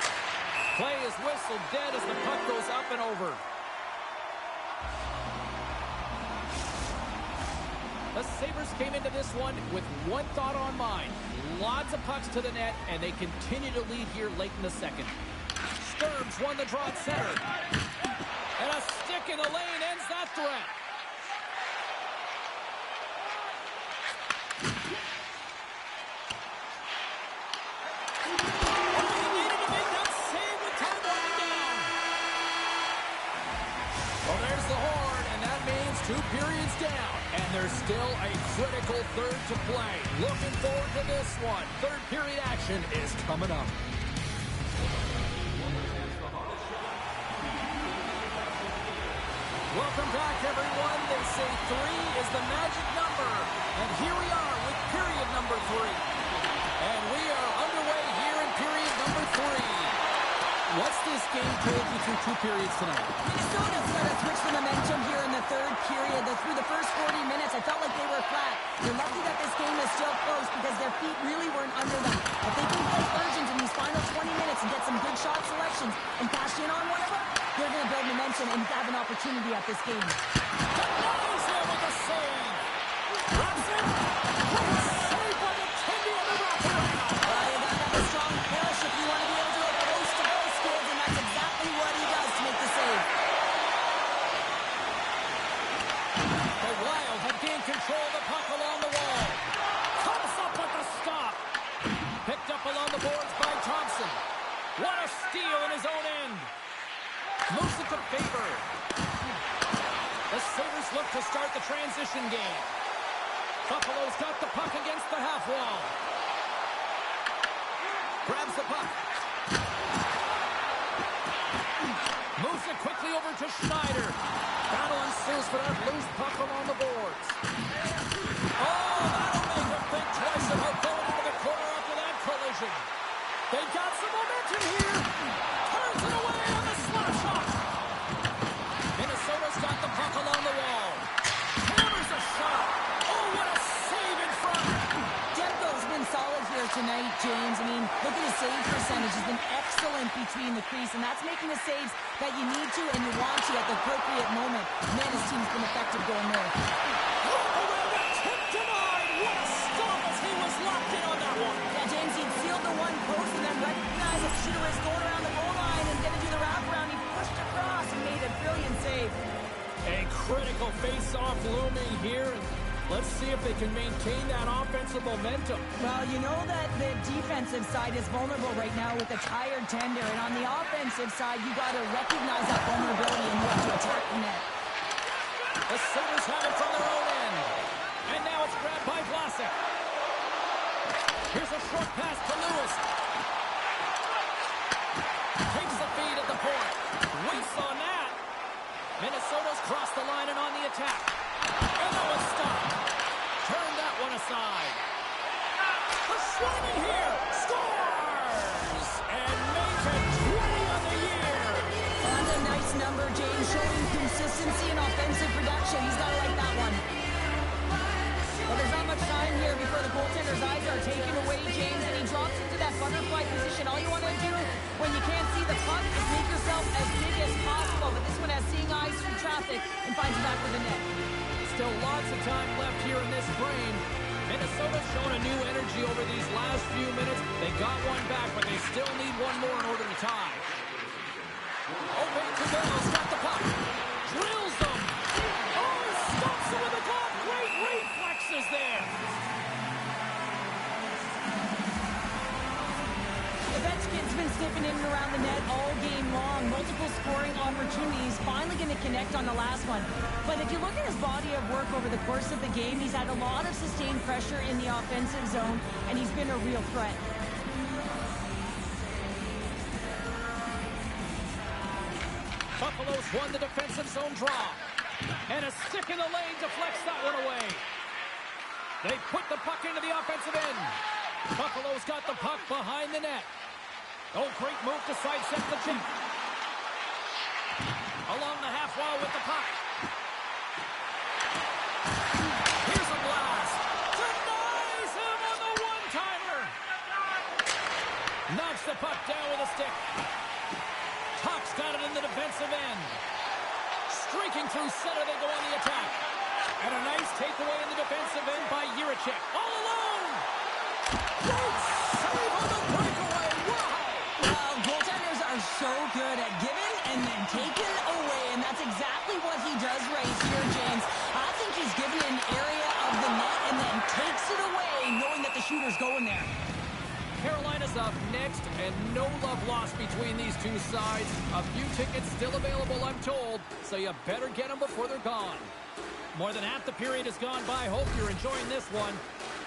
Play is whistled dead as the puck goes up and over. The Sabres came into this one with one thought on mind. Lots of pucks to the net, and they continue to lead here late in the second. Sturms won the draw at center. And a stick in the lane ends that threat. Oh, he needed to make that save with time running down. Well, there's the horn, and that means 2 periods down. And there's still a critical third to play. Looking forward to this one. Third period action is coming up. Welcome back, everyone. They say 3 is the magic number. And here we are with period number 3. And we are underway here in period number 3. What's this game told you through 2 periods tonight? Minnesota sort of switched the momentum here in the third period. Through the first 40 minutes, I felt like they were flat. They're lucky that this game is still close because their feet really weren't under them. If they can play urgent in these final 20 minutes and get some good shot selections and cash in on one of them, they're going to build momentum and have an opportunity at this game. Denies him with a save. Wraps it. Great save by the Tendy on the wraparound. You got to have a strong push if you want to be able to go post-to-goal skills, and that's exactly what he does to make the save. The Wild have gained control of the puck along the wall. Comes up with the stop. Picked up along the boards by Thompson. What a steal in his own end. Moves it to Faber. The Sabres look to start the transition game. Buffalo's got the puck against the half wall. Grabs the puck. Moves it quickly over to Schneider. Battle ensues for that loose puck along the boards. Oh, that'll make him think twice about going into the corner after that collision. silent between the crease, and that's making the saves that you need to and you want to at the appropriate moment. Man, his team's been effective going there. Around it, tip denied. What a stop as he was locked in on that one. Yeah, James, he'd sealed the one post and then recognized that the shooter was going around the goal line and going to do the wraparound. He pushed across and made a brilliant save. A critical face-off looming here. Let's see if they can maintain that offensive momentum. Well, you know that the defensive side is vulnerable right now with a tired tender, and on the offensive side, you got to recognize that vulnerability and look to attack the net. The Sabres have it from their own end. And now it's grabbed by Vlasic. Here's a short pass to Lewis. Takes the feed at the point. Waits on that. Minnesota's crossed the line and on the attack. And that was stopped. Turn that one aside. The shooting here. Scores! And make it 20 on the year. That's a nice number, James, showing consistency and offensive production. He's got to like that one. Well, there's not much time here before the goaltender's eyes are taken away, James, and he drops into that butterfly position. All you want to do when you can't see the puck is make yourself as big as possible. But this one has seeing eyes through traffic and finds it back with the net. Still lots of time left here in this frame. Minnesota's shown a new energy over these last few minutes. They got one back, but they still need one more in order to tie. Open to Bell's got the puck. Drills them. Oh, stops him with the glove. Great reflexes there. Ovechkin's been sniffing in and around the net all game long. Multiple scoring opportunities. Finally going to connect on the last one. But if you look at his body of work over the course of the game, he's had a lot of sustained pressure in the offensive zone, and he's been a real threat. Buffalo's won the defensive zone draw. And a stick in the lane deflects that one away. They put the puck into the offensive end. Buffalo's got the puck behind the net. Oh, great move to sidestep the chip. Along the half wall with the puck. Here's a blast. Denies him on the one-timer. Knocks the puck down with a stick. Tuck's got it in the defensive end. Streaking through center, they go on the attack. And a nice takeaway in the defensive end by Jiricek. All alone! Great save on the breakaway! Wow! Well, goaltenders are so good at giving and then taking away, and that's exactly what he does right here, James. I think he's given an area of the net and then takes it away, knowing that the shooter's going there. Carolina's up next, and no love lost between these two sides. A few tickets still available, I'm told, so you better get them before they're gone. More than half the period has gone by. Hope you're enjoying this one.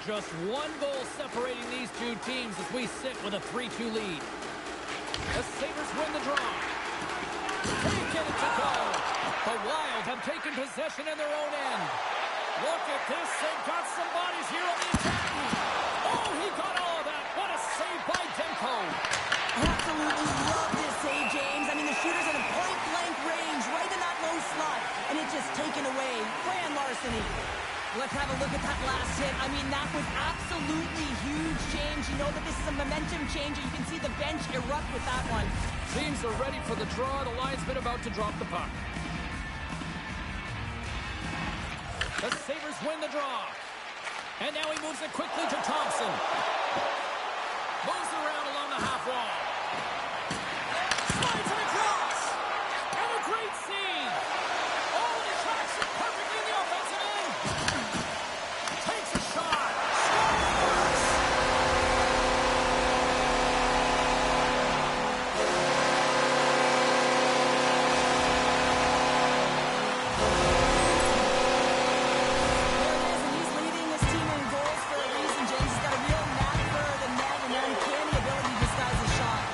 Just one goal separating these two teams as we sit with a 3-2 lead. The Sabres win the draw. They get it to go. The Wild have taken possession in their own end. Look at this. They've got some bodies here on the attack. Oh, he got all of that. What a save by Demko. Absolutely love this save, James. I mean, the shooter's in a point-blank range, right in that low slot, and it's just taken away. Grand larceny. Let's have a look at that last hit. I mean, that was absolutely huge, James. You know that this is a momentum changer. You can see the bench erupt with that one. Teams are ready for the draw. The linesman about to drop the puck. The Sabres win the draw. And now he moves it quickly to Thompson. Moves around along the half wall. Slides it across. And a great scene. Oh, and he tracks it perfectly in the offensive end. Takes a shot. Scores! There it is, and he's leading his team in goals for a reason, James. He's got a real knack for the net and uncanny ability to disguise his shot.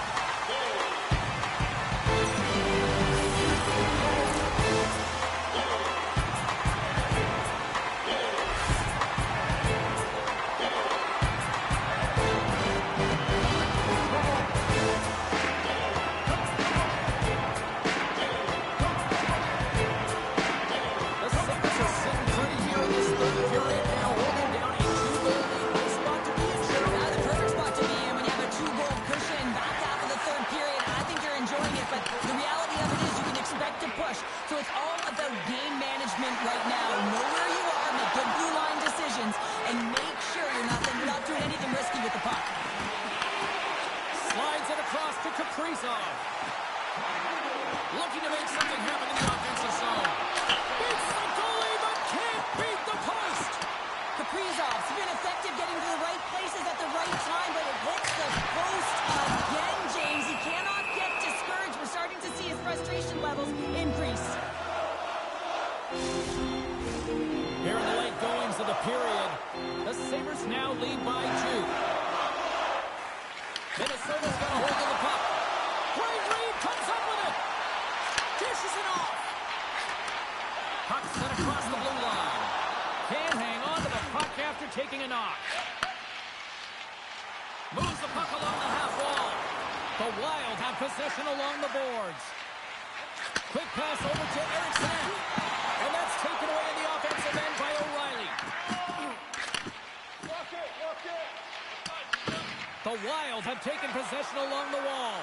So it's all about game management right now. Know where you are, make good blue line decisions, and make sure you're not doing anything risky with the puck. Slides it across to Kaprizov. Looking to make something happen in the offensive zone. Beats the goalie, but can't beat the post. Kaprizov's been effective getting to the right places at the right time, but it hits the post again, James. He cannot get discouraged. We're starting to see his frustration levels increase. Here in the late goings of the period, the Sabres now lead by 2. Minnesota's got a hold of the puck. Great read, comes up with it. Dishes it off. Puck sent across the blue line. Can't hang on to the puck after taking a knock. Moves the puck along the half wall. The Wild have possession along the boards. Quick pass over to Eriksson. And that's taken away in the offensive end by O'Reilly. The Wild have taken possession along the wall.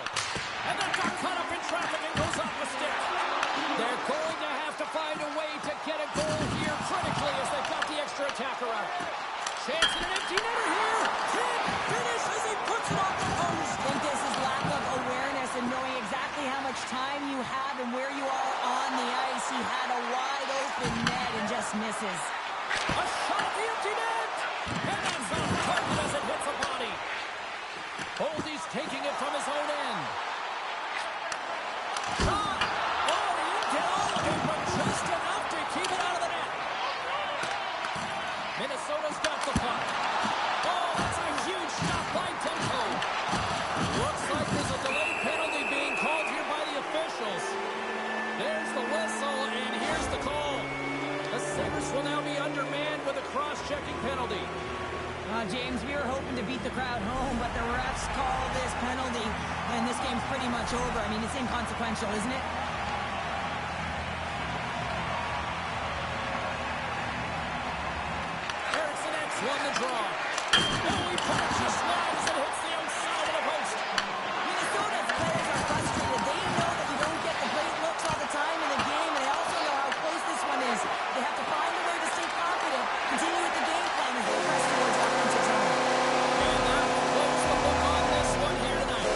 And that got caught up in traffic and goes off the stick. They're going to have to find a way to get a goal here critically as they've got the extra attacker out. Chance in an empty netter here. Can't finish as he puts it off the post. I think this is lack of awareness and knowing exactly how much time you have and where you are on the ice. He had a wide open net and just misses. A shot at the empty net. And that's off target as it hits a body. Boldy's taking it from his own end. Shot! Oh, he did all of it, but just enough to keep it out of the net. Minnesota's got the puck. Oh, that's a huge stop by Tempo. Looks like there's a delayed penalty being called here by the officials. There's the whistle, and here's the call. The Sabres will now be undermanned with a cross-checking penalty. James, we were hoping to beat the crowd home, but the refs call this penalty, and this game's pretty much over. I mean, it's inconsequential, isn't it? Eriksson X won the draw. Oh, he punches slides and hits the outside of the post. Minnesota's players are frustrated. They know that you don't get the great looks all the time in the game, and they also know how close this one is. They have to find a way to stay confident, continue with the game plan as they press towards offensive zone. And that will close the book on this one here tonight.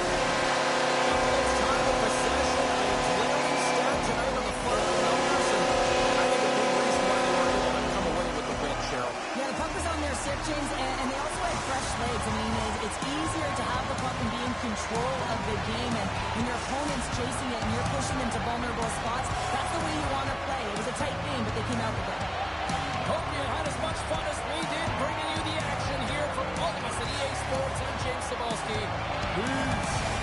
Buffalo's time of possession, a glaring stat tonight on the final numbers, and I think a big reason why they were able to come away with the win, Cheryl. Yeah, the puck was on their stick, James, and they also had fresh legs. I mean, it's easier to have the puck and be in control of the game, and when your opponent's chasing it and you're pushing them to vulnerable spots, that's the way you want to play. It was a tight game, but they came out with it. Hope you had as much fun as we did bringing you the action here from all of us at EA Sports. I'm James Cebulski. Peace.